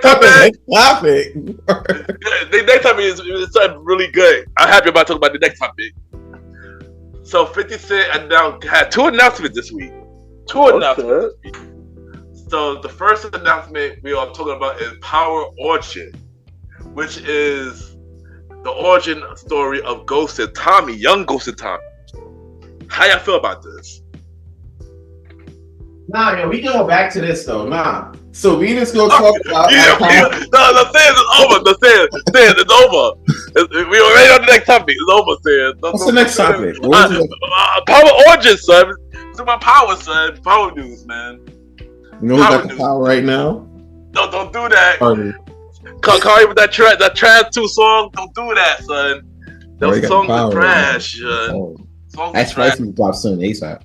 topic. The next topic is really good. I'm happy about talking about the next topic. So 50 Cent had two announcements this week. Announcements this week. So the first announcement we are talking about is Power Origin, which is the origin story of Ghosted Tommy, young Ghosted Tommy. How y'all feel about this? Nah, we can go back to this though. Nah. So we just gonna talk about the saying is over. The saying it's over. We already on the next topic. It's over, saying. What's the next topic? Power Origin, son. It's about power, son. Power news, man. You know who's got the power right now? No, don't do that. Cardi. Cardi with that Trash 2 song. Don't do that, son. Those songs are trash, son. Ice Spice dropped soon ASAP.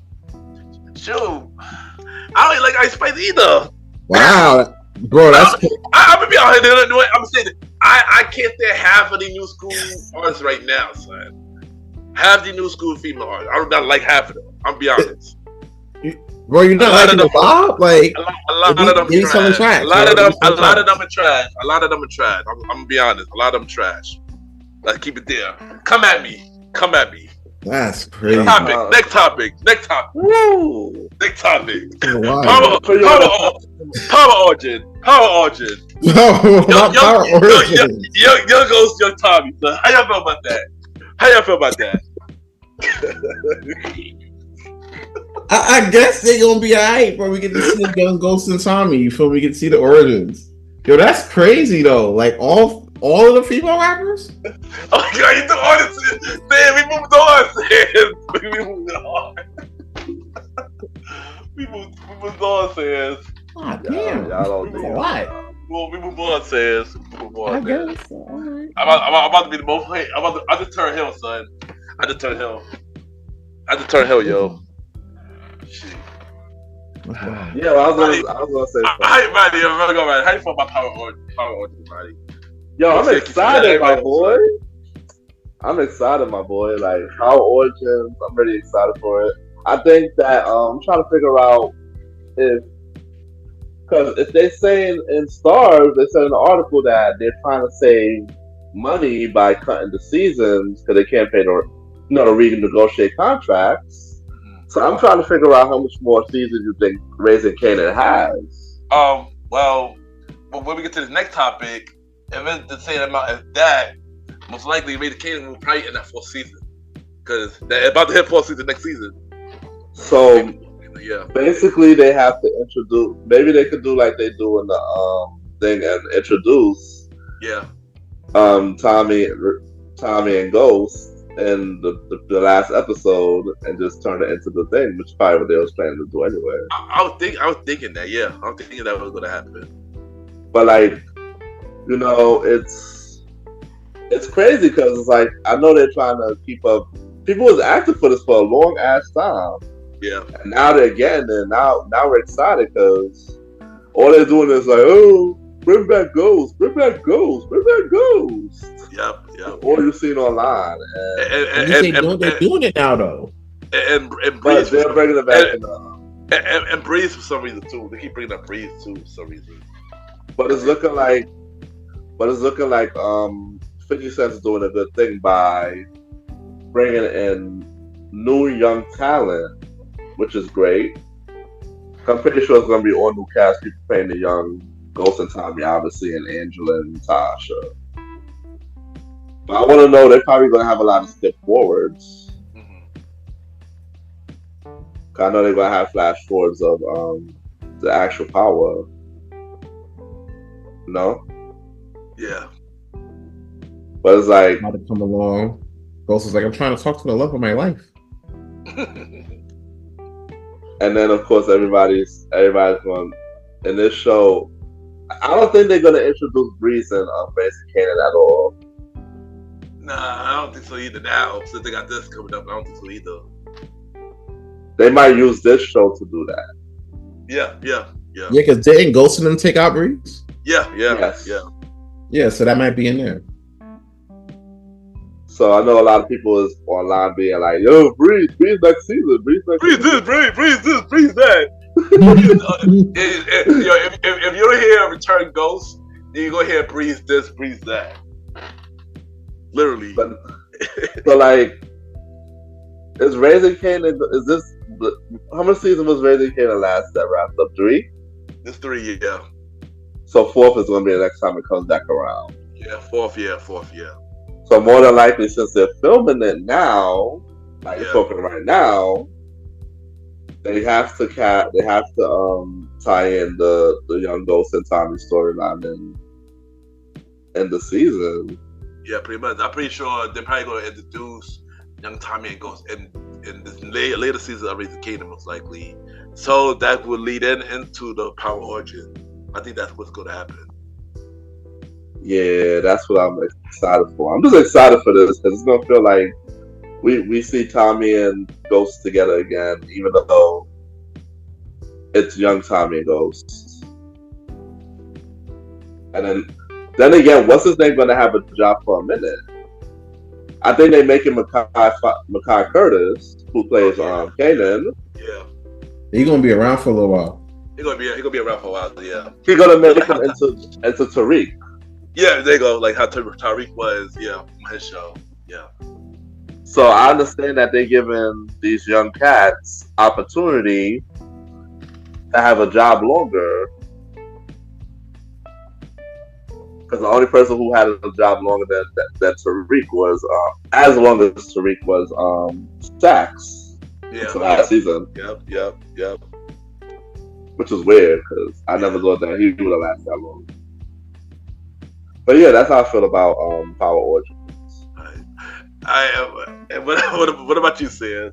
Shoot. I don't even like Ice Spice either. Wow. Bro, that's I'm gonna be out here. I'm saying I can't say half of the new school artists right now, son. Half the new school female artists. I do not like half of them. I'm be honest. Bro, you're not liking the vibe? Like a lot of them are trash. A lot of them are trash. I'm gonna be honest. A lot of them trash. Let's keep it there. Come at me. That's crazy. Next topic. Woo. Next topic. Wow. Power Origin. Power Origin. Young Ghost, young Tommy. So how y'all feel about that? I guess they gonna be alright, bro. We get to see Young Ghost and Tommy. You feel me? We get to see the origins. Yo, that's crazy though. Like all of the female rappers. Oh my god, you took all this. Sam, we moved on, Sam. We moved on. we moved on, Sam. Ah, damn. Y'all don't That's do a lot. Well, we move on, Sam. We move on, I Sam. guess. All right. I'm about to be the most. Hey, I just turned hill, son. I just turned hill, yo. Shit. Yeah, well, I was gonna say something. How you, Roddy? I'm gonna go, Roddy. How you feel about Power Origin, Roddy? Yo, I'm excited, my boy. I'm excited, my boy. Like Power Origins, I'm really excited for it. I think that I'm trying to figure out because if they say in Stars, they said in the article that they're trying to save money by cutting the seasons because they can't pay the renegotiate contracts. So I'm trying to figure out how much more seasons you think Raising Kanan has. Well, when we get to this next topic, if it's the same amount as that, most likely Raising Kanan will probably end that 4th season because they're about to hit 4th season next season. So yeah, basically they have to introduce. Maybe they could do like they do in the thing and introduce. Yeah. Tommy and Ghost in the last episode and just turn it into the thing, which is probably what they was planning to do anyway. I was thinking that. Yeah, I was thinking that was going to happen. But like, you know, it's crazy because it's like I know they're trying to keep up. People was asking for this for a long ass time. Yeah. And now they're getting it. Now we're excited because all they're doing is like, oh, bring back Ghost, bring back Ghost, bring back Ghost. Yep. All you've seen online. They're doing it now though. And But Breeze, they're bringing it back. and Breeze for some reason too. They keep bringing up Breeze too for some reason. But it's looking like 50 Cent's doing a good thing by bringing in new young talent, which is great. I'm pretty sure it's going to be all new cast people playing the young Ghost and Tommy, obviously, and Angela and Tasha. But I want to know they're probably going to have a lot of step forwards. Mm-hmm. I know they're going to have flash forwards of the actual power. No? Yeah. But it's like, How to come along. Ghost is like, I'm trying to talk to the love of my life. and then of course everybody's going in this show. I don't think they're going to introduce Breeze and Raising Kanan at all. Nah, I don't think so either. Now since they got this coming up, I don't think so either. They might use this show to do that. Yeah. Yeah, because didn't Ghost and them take out Breeze? Yeah. Yes. Yeah, so that might be in there. So I know a lot of people is online being like, "Yo, Breeze next season, Breeze next Breeze season." this, Breeze that. If you don't hear a return Ghost, then you go hear Breeze this, Breeze that. Literally. So like, is Raising Kanan? Is this how much season was Raising Kanan last that wrapped up? 3? This 3, yeah. So 4th is going to be the next time it comes back around. Yeah, 4th, yeah. So more than likely, since they're filming it now, like you're talking right now, they have to tie in the young Ghost and Tommy storyline in the season. Yeah, pretty much. I'm pretty sure they're probably going to introduce young Tommy and Ghost in this later season of Raising Kanan, most likely. So that will lead into the Power Origin. I think that's what's going to happen. Yeah, that's what I'm excited for. I'm just excited for this because it's gonna feel like we see Tommy and Ghost together again, even though it's young Tommy and Ghost. And then again, what's his name gonna have a job for a minute? I think they make him Makai Curtis, who plays Kanan. Yeah, He's gonna be around for a little while. He's gonna be around for a while. Yeah, He's gonna make him into Tariq. Yeah, there you go. Like how Tariq was, on his show. Yeah. So I understand that they're giving these young cats opportunity to have a job longer. Because the only person who had a job longer than Tariq was, as long as Tariq was, Sax. Yeah. Last season. Yep. Which is weird because I never thought that he would have lasted that long. But yeah, that's how I feel about Power Origins. What about you, Sam?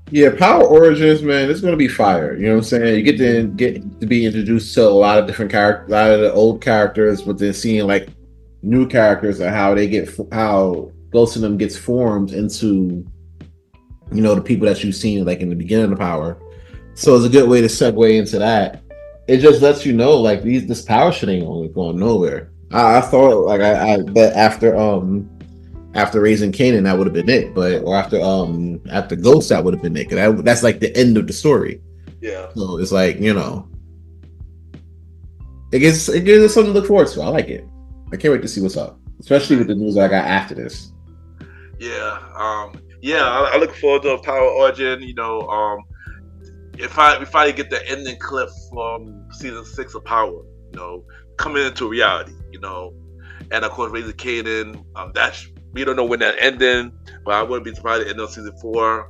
Yeah, Power Origins, man, it's gonna be fire. You know what I'm saying? You get to be introduced to a lot of different characters, a lot of the old characters, but then seeing like new characters and how Ghost of them gets formed into, you know, the people that you've seen like in the beginning of Power. So it's a good way to segue into that. It just lets you know like this power shit ain't going nowhere. I thought like I bet after Raising Kanan that would have been it, but or after Ghost that would have been it. That's like the end of the story. Yeah. So it's like, you know, it gives us something to look forward to. I like it. I can't wait to see what's up, especially with the news that I got after this. Yeah. I look forward to a Power Origin. You know, if we finally get the ending clip from season 6 of Power, you know, coming into reality, you know, and of course Raising Kanan. We don't know when that ending, but I wouldn't be surprised to end on season 4.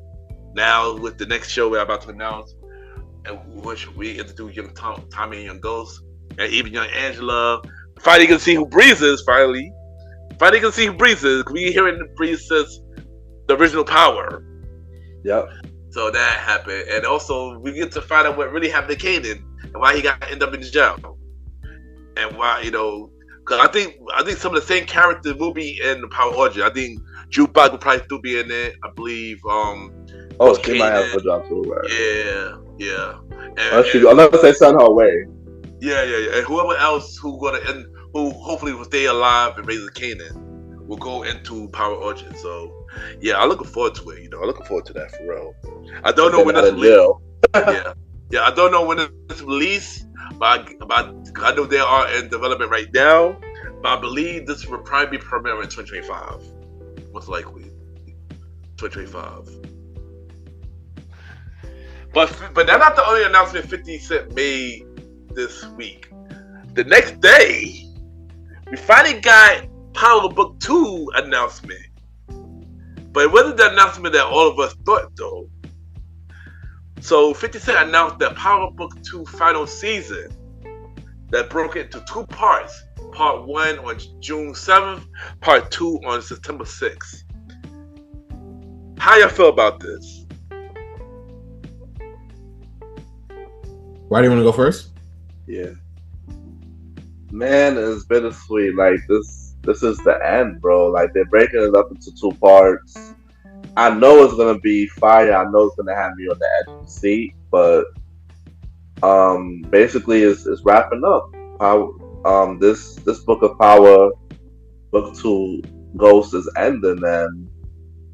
Now with the next show we're about to announce, and which we introduce young Tommy and young Ghost, and even young Angela. Finally, can see who Breeze is. Finally, can see who Breeze is. We hearing Breeze says the original Power. Yep. So that happened, and also we get to find out what really happened to Kanan and why he got end up in jail, and why, you know. Cause I think some of the same characters will be in the Power Origin. I think Jukebox will probably still be in it. I believe. She might have a job too, right? Yeah. Unless they send her away. Yeah. And whoever else who hopefully will stay alive and raise a Kanan will go into Power Origin. So yeah, I'm looking forward to it. You know, I'm looking forward to that for real. I don't know when it's released. Yeah. I don't know when it's released. But I know they are in development right now, but I believe this will probably be premiering in 2025, most likely 2025. But that's not the only announcement 50 Cent made this week. The next day, we finally got Power Book 2 announcement, but it wasn't the announcement that all of us thought though. So 50 Cent announced that Power Book 2 final season that broke into 2 parts. Part 1 on June 7th, Part 2 on September 6th. How y'all feel about this? Why do you want to go first? Yeah. Man, it's bittersweet. Like this is the end, bro. Like they're breaking it up into 2 parts. I know it's gonna be fire. I know it's gonna have me on the edge of the seat, but basically it's wrapping up. This book of Power, book 2, Ghost is ending, and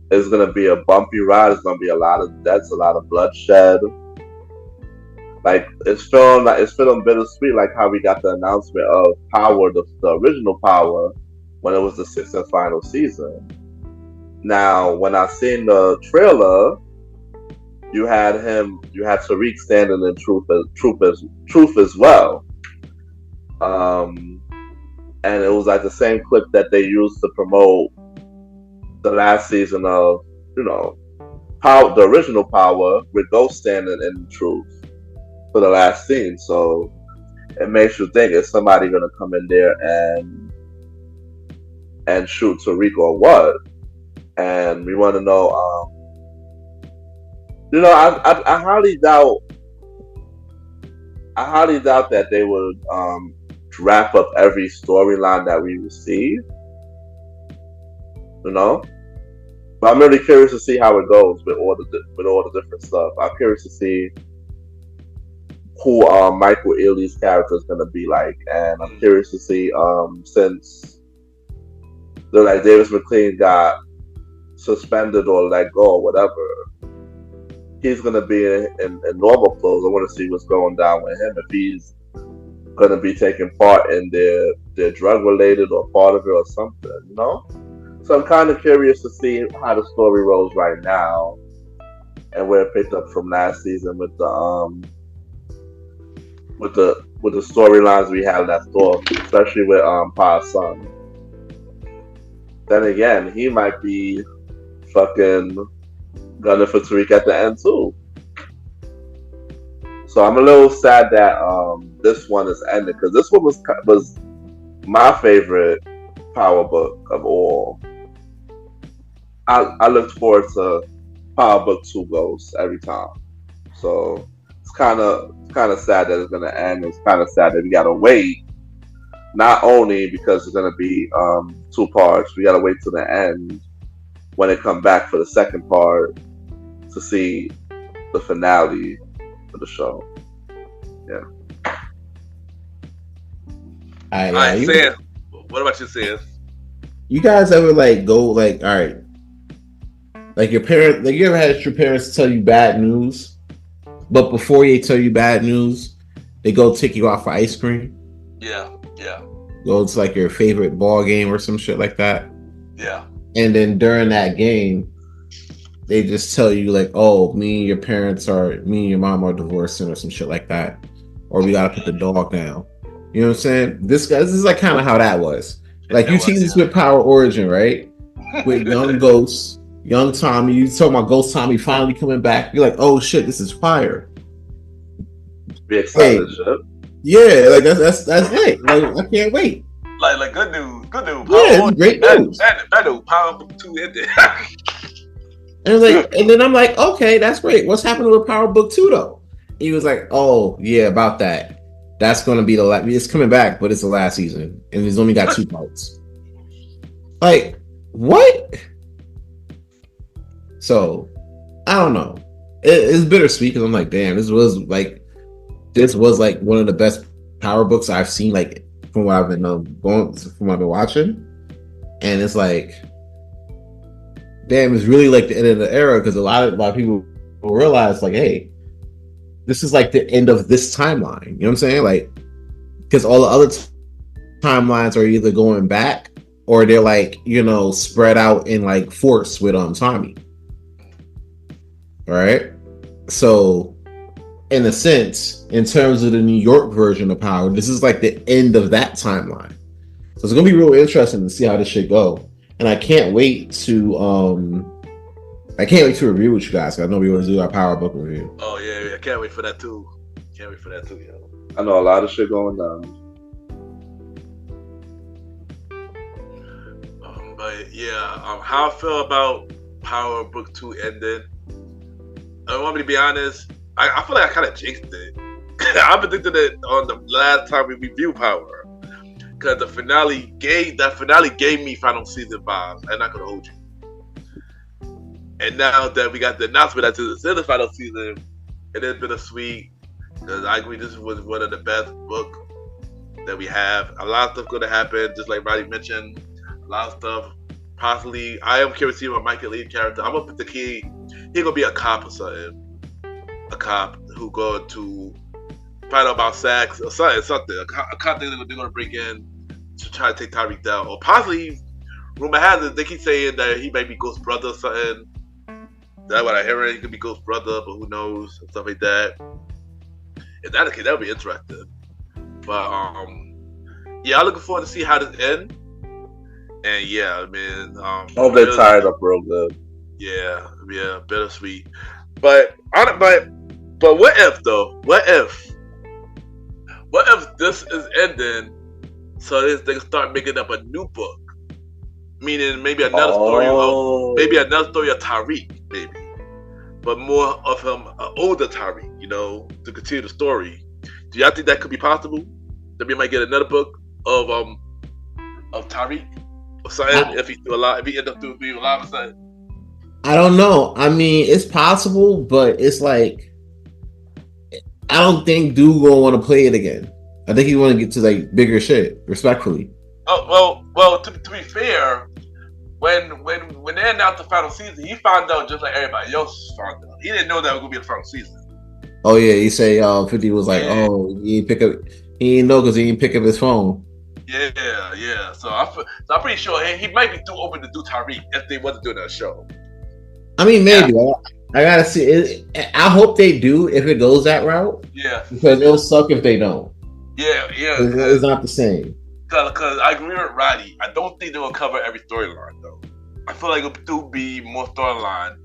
it's gonna be a bumpy ride. It's gonna be a lot of deaths, a lot of bloodshed. Like it's feeling bittersweet, like how we got the announcement of Power, the original Power, when it was the 6th and final season. Now, when I seen the trailer, you had Tariq standing in truth as well. And it was like the same clip that they used to promote the last season of, you know, Power, the original Power, with Ghost standing in truth for the last scene. So it makes you think, is somebody gonna come in there and shoot Tariq or what? And we want to know, you know, I highly doubt that they would wrap up every storyline that we receive, you know. But I'm really curious to see how it goes with all the different stuff. I'm curious to see who Michael Ealy's character is gonna be like, and I'm curious to see since they're like Davis McLean got suspended or let go or whatever, he's gonna be in normal clothes. I want to see what's going down with him, if he's gonna be taking part in their drug related or part of it or something, you know. So I'm kind of curious to see how the story rolls right now and where it picked up from last season with the storylines we had in that store, especially with Pa's son. Then again, he might be fucking gunning for Tariq at the end too. So I'm a little sad that this one is ended, because this one was my favorite power book of all. I look forward to Power Book 2 Ghosts every time. So it's kind of sad that it's gonna end. It's kind of sad that we gotta wait. Not only because it's gonna be 2 parts, we gotta wait till the end when it come back for the second part to see the finale of the show. Yeah. All right, Sam. What about you, Sam? You guys ever like go like, all right, like your parent, like you ever had your parents tell you bad news, but before they tell you bad news, they go take you out for ice cream? Yeah. Go to like your favorite ball game or some shit like that. Yeah. And then during that game, they just tell you like, oh, me and your mom are divorcing or some shit like that. Or we gotta put the dog down. You know what I'm saying? This is like kind of how that was. Like you see this with Power Origin, right? With young Ghost, young Tommy. You talking about Ghost Tommy finally coming back. You're like, oh shit, this is fire. Be excited, hey, yeah, like that's it. Like I can't wait. Like good news. Yeah, great news. That new Power Book 2 ended. And then I'm like, okay, that's great. What's happening with Power Book 2 though? He was like, oh yeah, about that. That's gonna be the last. It's coming back, but it's the last season, and it's only got 2 parts. Like what? So I don't know. It's bittersweet because I'm like, damn, this was like one of the best Power books I've seen, like from what I've been watching, and it's like, damn, it's really like the end of the era because a lot of people will realize like, hey, this is like the end of this timeline. You know what I'm saying? Like, because all the other timelines are either going back or they're like, you know, spread out in like force with Tommy. All right, so in a sense, in terms of the New York version of Power, this is like the end of that timeline. So it's gonna be real interesting to see how this shit go. And I can't wait to review with you guys. I know we want to do our Power Book review. Oh yeah, I can't wait for that too. Yo. I know a lot of shit going down. But yeah, how I feel about Power Book 2 ending. I want me to be honest. I feel like I kind of jinxed it. I predicted it on the last time we reviewed Power, because the finale gave me final season vibes. I'm not gonna hold you. And now that we got the announcement that this is the final season, it has been a sweet. Because I agree, this was one of the best books that we have. A lot of stuff gonna happen, just like Roddy mentioned. A lot of stuff. Possibly, I am curious to see what Michael Lee character. I'm gonna put the key. He gonna be a cop or something. A cop who going to find out about sex or something. A cop thing they're gonna bring in to try to take Tyreek down, or possibly, rumor has it they keep saying that he might be Ghost's brother or something. That's what I hear. He could be Ghost's brother, but who knows and stuff like that. If that's the case, that would be interesting. But yeah, I'm looking forward to see how this ends. And yeah, I mean, hope they tied up real good. Yeah, bittersweet. But what if though? What if this is ending so they can start making up a new book? Meaning maybe another story of Tyreek, maybe. But more of him, an older Tyreek, you know, to continue the story. Do y'all think that could be possible? That we might get another book of Tyreek or something if he's still alive, if he ends up being alive or something? I don't know. I mean, it's possible, but it's like, I don't think Dude gonna want to play it again. I think he want to get to like bigger shit, respectfully. Oh well. To be fair, when they announced the final season, he found out just like everybody else found out. He didn't know that was gonna be the final season. Oh yeah, you say 50 was like, oh, he didn't know because he didn't pick up his phone. Yeah. So I'm pretty sure he might be too open to do Tyreek if they wasn't doing that show. I mean, maybe. Yeah. I gotta see it. I hope they do if it goes that route. Yeah. Because it'll suck if they don't. Yeah. It's not the same. Because I agree with Roddy. I don't think they will cover every storyline though. I feel like it'll do be more storyline.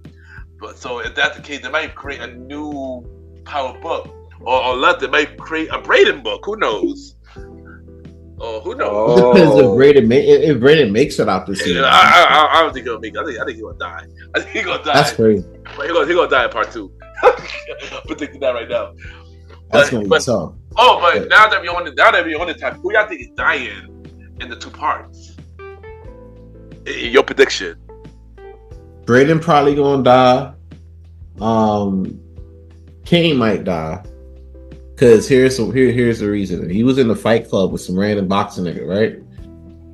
But so if that's the case, they might create a new Power book, or let they might create a Braden book. Who knows? Oh, who It knows? depends if Braden makes it out this season. I don't think he'll make it. I think he's gonna die. I think he's gonna die. That's crazy. But he gonna die in part 2. Predicting that right now. That's gonna be tough. Oh, but now that we're on the topic, who y'all think is dying in the 2 parts? In your prediction? Braden probably gonna die. Kane might die. Cause here's the reason. He was in the Fight Club with some random boxing nigga, right?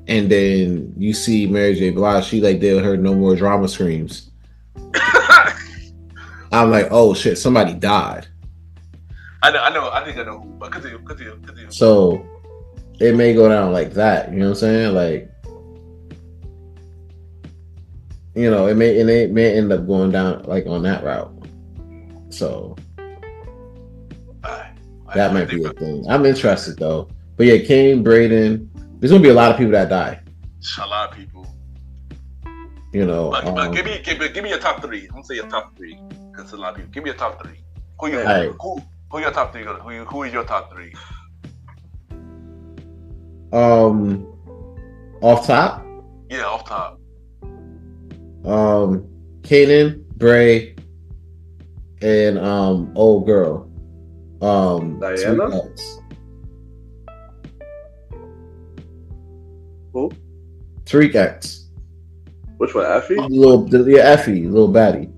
And then you see Mary J. Blige, she like did her no more drama screams. I'm like, oh shit, somebody died. I know. I think I know who. But continue. So it may go down like that. You know what I'm saying? Like, you know, it may end up going down like on that route. So that might be a thing. I'm interested though. But yeah, Kane, Braden, there's gonna be a lot of people that die. A lot of people. You know. But give me your top 3. I'm gonna say your top 3 because a lot of people. Give me your top 3. Who your top 3? Who is your top 3? Off top. Yeah, off top. Kanan, Bray, and old girl. Diana? Who? Tariq X. Which one, Effie? Effie, little baddie.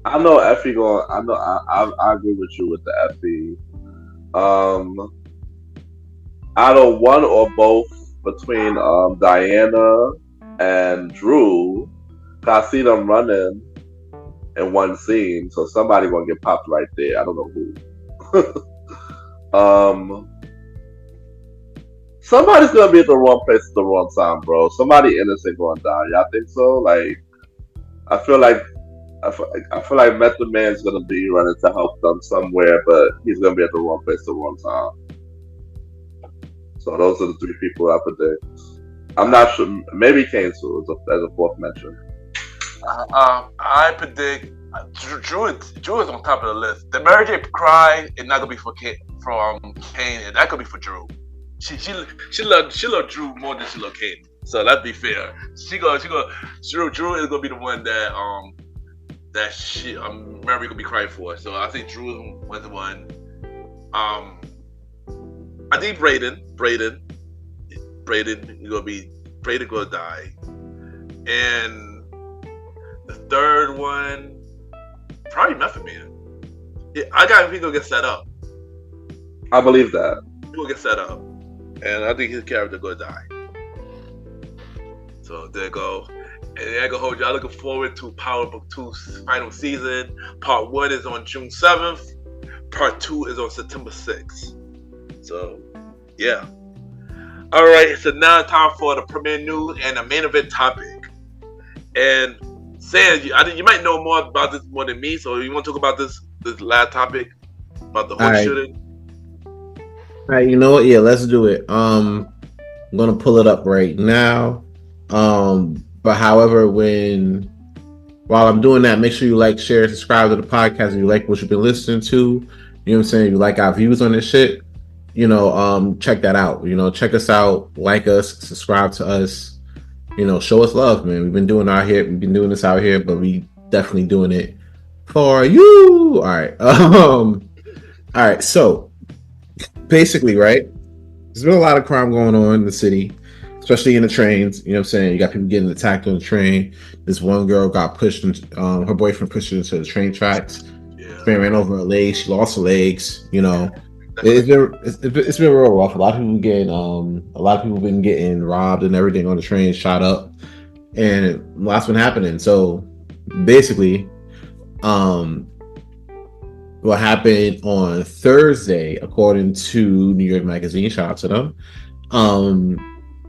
I know Effie going. I agree with you with the Effie. Either one or both between Diana and Drew. I see them running in one scene, so somebody gonna get popped right there. I don't know who. Somebody's gonna be at the wrong place at the wrong time, bro. Somebody innocent gonna die. Y'all think so? Like, I feel like Method Man's gonna be running to help them somewhere, but he's gonna be at the wrong place at the wrong time. So those are the 3 people I predict. I'm not sure. Maybe Kane too as a 4th mention. I predict Drew is on top of the list. The Mary J. cry is not gonna be for Kane. That could be for Drew. She love Drew more than she love Kane. So let's be fair. Drew is gonna be the one that Mary gonna be crying for. So I think Drew was the one. I think Braden gonna die, and the 3rd one probably Method Man. Yeah, I got he gonna get set up. I believe that He will get set up, and I think his character gonna die. So there you go. And I can hold y'all looking forward to Power Book 2's final season. Part 1 is on June 7th. Part 2 is on September 6th. So, yeah. All right, so now it's time for the premiere news and the main event topic. And Sam, you might know more about this more than me, so you want to talk about this last topic about the Hoyt shooting? All right, you know what? Yeah, let's do it. I'm gonna pull it up right now. But however, while I'm doing that, make sure you like, share, subscribe to the podcast if you like what you've been listening to. You know what I'm saying? If you like our views on this shit, you know, check that out. You know, check us out, like us, subscribe to us. You know, show us love, man. We've been doing this out here, but we definitely doing it for you. All right. All right. So basically, right, there's been a lot of crime going on in the city, especially in the trains. You know what I'm saying? You got people getting attacked on the train. This one girl got pushed into, her boyfriend pushed her into the train tracks. Yeah. Man ran over her legs. She lost her legs. You know, it's been real rough. A lot of people been getting robbed and everything on the train, shot up, and lots been happening. So basically, what happened on Thursday, according to New York Magazine, shout out to them.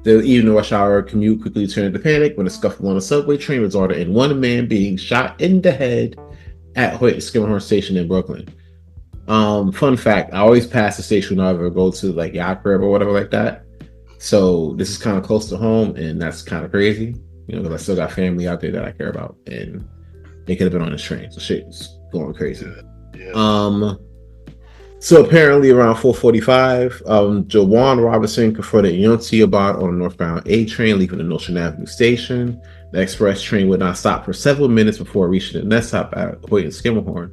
The evening rush hour commute quickly turned to panic when a scuffle on a subway train resulted in one man being shot in the head at Hoyt Skimmerhorn Station in Brooklyn. Fun fact, I always pass the station when I ever go to like Akira or whatever like that. So this is kind of close to home, and that's kind of crazy, you know, because I still got family out there that I care about, and they could have been on this train. So shit's going crazy. Yeah. So apparently around 4:45, Jawan Robinson confronted Yunti Abad on a northbound A train leaving the Notion Avenue station. The express train would not stop for several minutes before reaching the next stop at Hoyt and Skimmerhorn.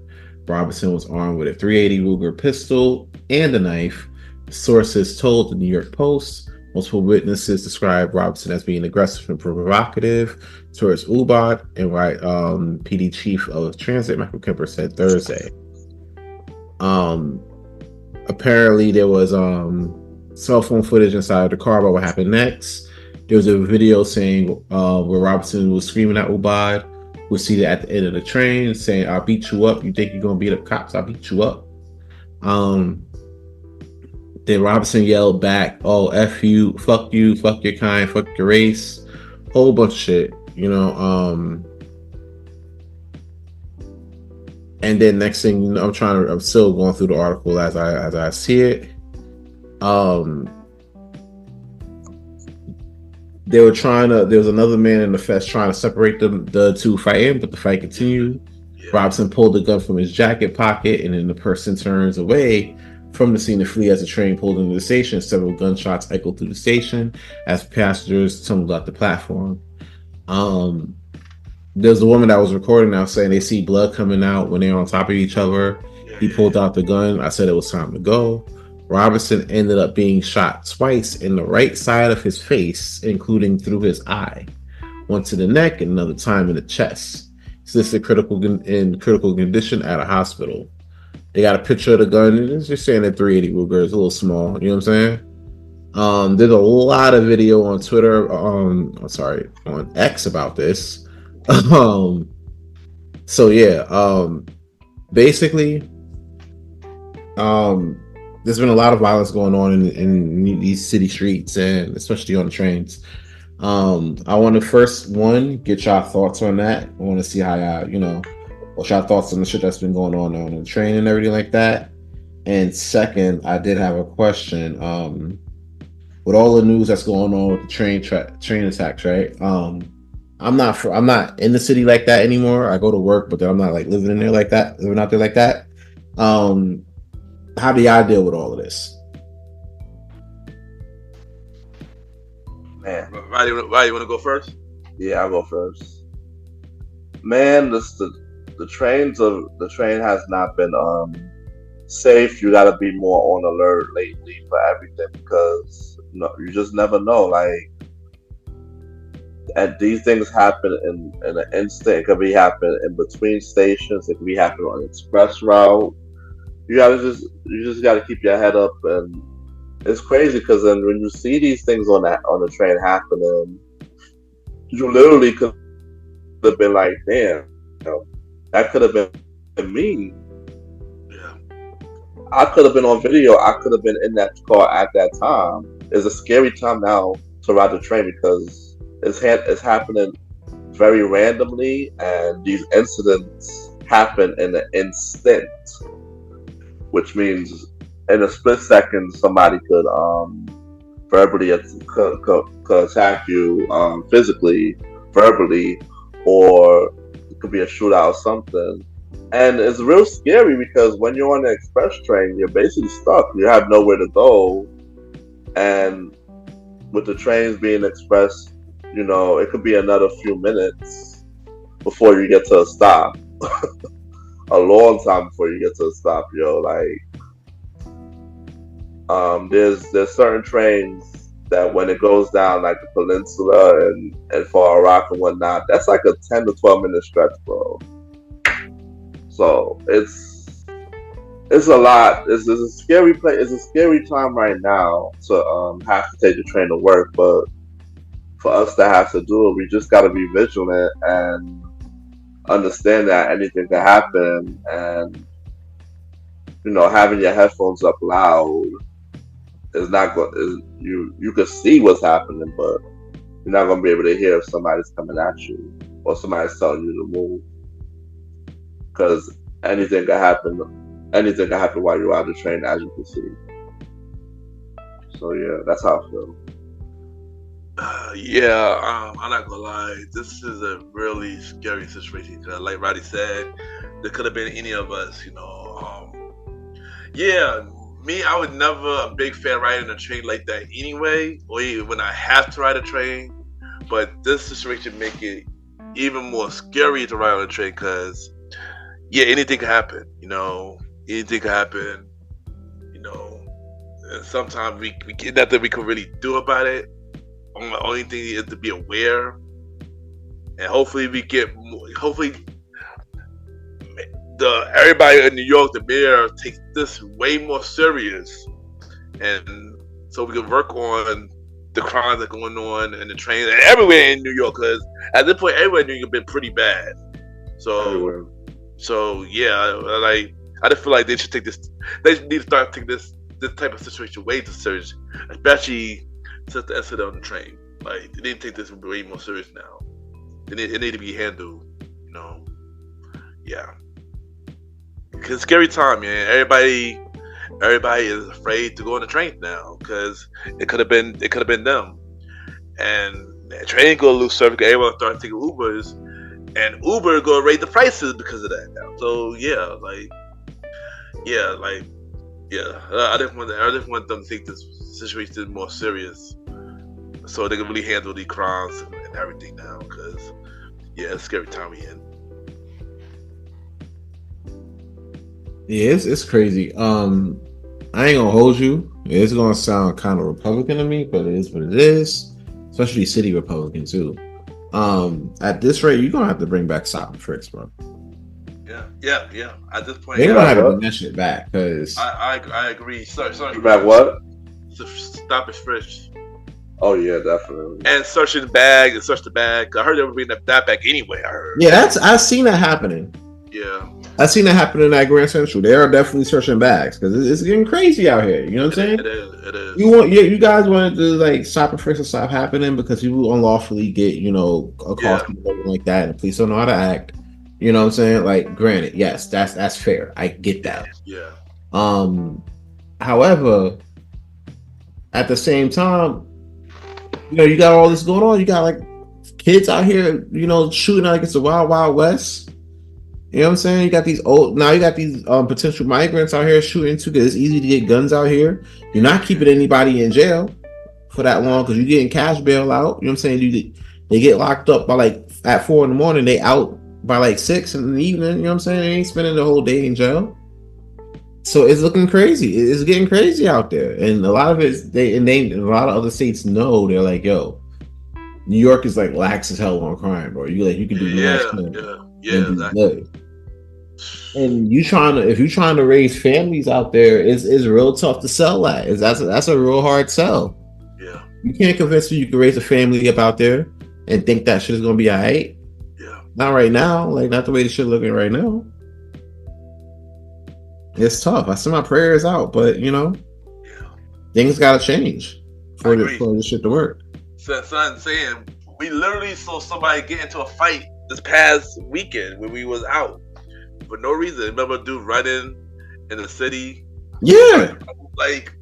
Robinson was armed with a .380 Ruger pistol and a knife. Sources told the New York Post. Multiple witnesses described Robinson as being aggressive and provocative towards Ubad, and PD Chief of Transit Michael Kemper said Thursday. Apparently there was cell phone footage inside the car about what happened next. There was a video saying where Robinson was screaming at Ubad, who was seated at the end of the train, saying, "I'll beat you up. You think you're gonna beat up cops? I'll beat you up." Then Robinson yelled back, "Oh, F you, fuck your kind, fuck your race," whole bunch of shit, you know. And then next thing you know, I'm still going through the article as I see it. There was another man in the fest trying to separate the two fighting, but the fight continued. Yeah. Robinson pulled the gun from his jacket pocket, and then the person turns away from the scene to flee as the train pulled into the station. Several gunshots echoed through the station as passengers tumbled out the platform. There's a woman that was recording now saying they see blood coming out when they're on top of each other. He pulled out the gun. I said it was time to go. Robinson ended up being shot twice in the right side of his face, including through his eye. Once to the neck and another time in the chest. He's listed in critical condition at a hospital. They got a picture of the gun. It's just saying that .380 Ruger is a little small. You know what I'm saying? There's a lot of video on Twitter, on X about this. Basically, there's been a lot of violence going on in these city streets, and especially on the trains. I want to first get y'all thoughts on that. I want to see how y'all, what's y'all thoughts on the shit that's been going on the train and everything like that. And second, I did have a question. With all the news that's going on with the train attacks, right? I'm not in the city like that anymore. I go to work, but I'm not like living out there like that. How do y'all deal with all of this? Man, Roddy, you want to go first? Yeah, I'll go first. Man, the train has not been safe. You got to be more on alert lately for everything, because you just never know. Like, and these things happen in an instant. It could be happen in between stations. It could be happening on an express route. You just gotta keep your head up, and it's crazy because then when you see these things on the train happening, you literally could have been like, damn, that could have been me. Yeah. I could have been on video. I could have been in that car at that time. It's a scary time now to ride the train because it's happening very randomly, and these incidents happen in an instant, which means in a split second somebody could verbally could attack you physically, verbally, or it could be a shootout or something. And it's real scary because when you're on the express train, you're basically stuck. You have nowhere to go, and with the trains being express, it could be another few minutes before you get to a stop. A long time before you get to a stop, there's certain trains that when it goes down, like the Peninsula and Far Rock and whatnot, that's like a 10 to 12 minute stretch, bro. So it's a lot. It's a scary place. It's a scary time right now to have to take the train to work, but for us to have to do it, we just got to be vigilant and understand that anything can happen. And having your headphones up loud is not good. You can see what's happening, but you're not gonna be able to hear if somebody's coming at you or somebody's telling you to move, because anything can happen. Anything can happen while you're on the train, as you can see. So yeah, that's how I feel. I'm not gonna lie. This is a really scary situation because, like Roddy said, there could have been any of us. Yeah, me, I was never a big fan riding a train like that anyway, or even when I have to ride a train. But this situation make it even more scary to ride on a train because, yeah, anything can happen. Anything can happen. And sometimes we get nothing we can really do about it. The only thing is to be aware, and hopefully everybody in New York, the mayor, takes this way more serious, and so we can work on the crimes that are going on in the trains and everywhere in New York. Because at this point, everywhere in New York has been pretty bad. So yeah, I just feel like they should take this. They need to start taking this type of situation way too serious, especially since the incident on the train. Like, they need to take this way more serious now. It need to be handled. Yeah. Cause scary time, man. Everybody is afraid to go on the train now because it could have been them, and the train gonna lose service. Everyone start taking Ubers, and Uber gonna raise the prices because of that now. So I just want them to take this situation more serious, so they can really handle the crimes and everything now. Because it's a scary time we in. Yeah, it's crazy. I ain't gonna hold you. It's gonna sound kind of Republican to me, but it is what it is. Especially city Republican too. At this rate, you're gonna have to bring back stop and frisk, bro. Yeah. At this point, they're gonna have to bring that shit back because I agree. Sorry. Back what? Stop and frisk. Oh yeah, definitely. And search the bag. I heard they were bringing that back anyway. I've seen that happening. Yeah. I've seen that happen at Grand Central. They are definitely searching bags because it's getting crazy out here. You know what I'm saying? It is. You guys wanted to like stop and frisk and stop happening because people unlawfully get a call like that, and the police don't know how to act. You know what I'm saying? Like, granted, yes, that's fair. I get that. Yeah. However, at the same time, you got all this going on. You got like kids out here, shooting like it's the Wild Wild West. You know what I'm saying? You got these potential migrants out here shooting too, because it's easy to get guns out here. You're not keeping anybody in jail for that long because you're getting cash bail out. You know what I'm saying? They get locked up by like at 4 a.m. They out by like 6 in the evening. You know what I'm saying? They ain't spending the whole day in jail. So it's looking crazy. It's getting crazy out there, and a lot of it, a lot of other states know. They're like, yo, New York is like lax as hell on crime, bro. You can do exactly. And if you're trying to raise families out there, it's real tough to sell that. That's a real hard sell. Yeah. You can't convince me you can raise a family up out there and think that shit is gonna be alright. Yeah. Not right now. Like, not the way the shit looking right now. It's tough. I send my prayers out, but things gotta change for this shit to work. Son saying we literally saw somebody get into a fight this past weekend when we was out for no reason. Remember a dude running in the city? Yeah. Like,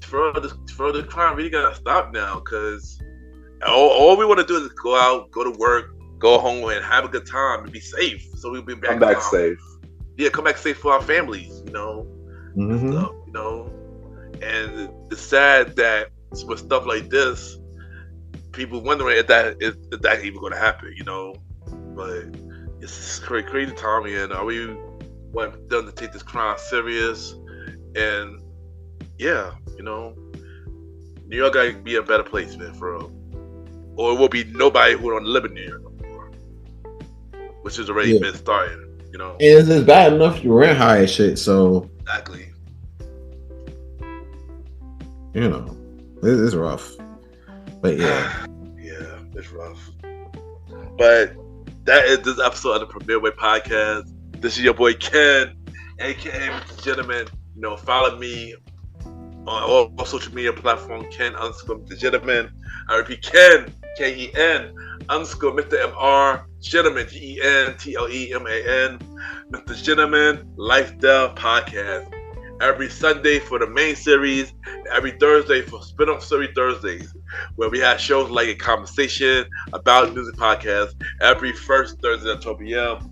for the crime really gotta stop now, because all we want to do is go out, go to work, go home, and have a good time and be safe. So we'll be back. Come back safe. Yeah, come back safe for our families. Mm-hmm. So, and it's sad that with stuff like this, people wondering if that even going to happen. But it's crazy time, and we want them to take this crime serious, and New York got to be a better place, man, for real. Or it will be nobody who don't live in New York no more, which has already been started. And it's bad enough you rent high as shit, so exactly. It's rough. But yeah, it's rough. But that is this episode of the Premier Way Podcast. This is your boy Ken, aka MrGentleman. Follow me on all social media platforms, Ken_MrGentleman. I repeat, Ken, Ken _Mr. MR Gentleman, GentleMan, Mr. Gentleman Lifestyle Podcast. Every Sunday for the main series, every Thursday for spin-off series Thursdays, where we have shows like a conversation about music podcast. Every first Thursday at 12 p.m.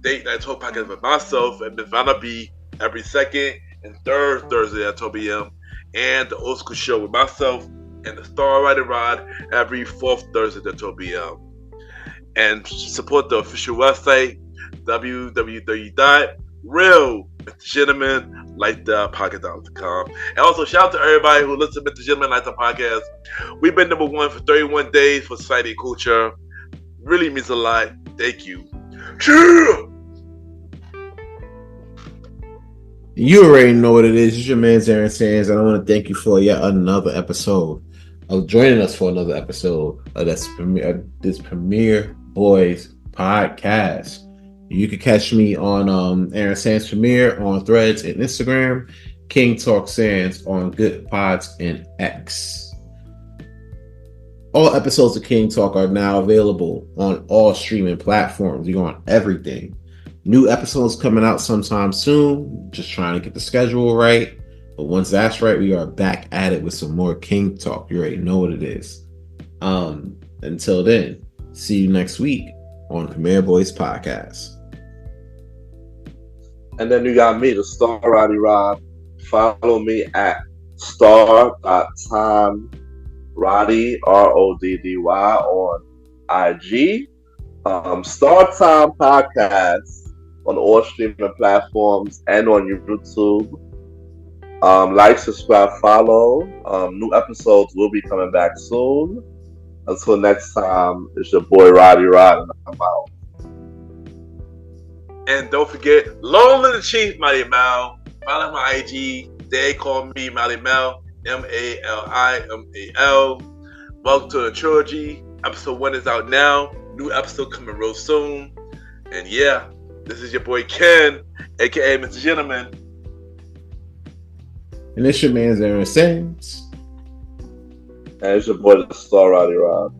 Date Night Talk Podcast with myself and Miss Vanna B every second and third Thursday at 12 p.m. And the Old School Show with myself and the Star Rider Rod every fourth Thursday at 12 p.m. And support the official website, www.realmrgentlemanlifestylepodcast.com. And also shout out to everybody who listens to Mr. Gentleman Lifestyle Podcast. We've been number one for 31 days for society and culture. Really means a lot. Thank you. You already know what it is. It's your man Aaron Sands, and I want to thank you for yet another episode of joining us for another episode of this Premier Boyz podcast. You can catch me on Aaron Sands Premier on Threads and Instagram, King Talk Sands on Good Pods and X. All episodes of King Talk are now available on all streaming platforms. You're on everything. New episodes coming out sometime soon. Just trying to get the schedule right. But once that's right, we are back at it with some more King Talk. You already know what it is. Until then, see you next week on Premier Boyz Podcast. And then you got me, the Star Roddy Rod. Follow me at star.time Roddy, Roddy, on IG. Star Time Podcast on all streaming platforms and on YouTube. Like, subscribe, follow. New episodes will be coming back soon. Until next time, it's your boy Roddy Rod, and I'm out. And don't forget, long live the Chief, Malimal. Follow my IG. They call me Malimal, Malimal. Welcome to the trilogy. Episode 1 is out now. New episode coming real soon. And yeah, this is your boy Ken, aka Mr. Gentleman. And it's your man Aaron Sands. And it's your boy, the Star Roddy Rod.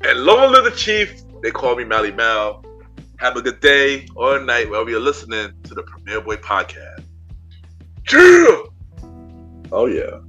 And long live the Chief. They call me Malimal. Have a good day or night wherever you're listening to the Premier Boy Podcast. Yeah! Oh yeah.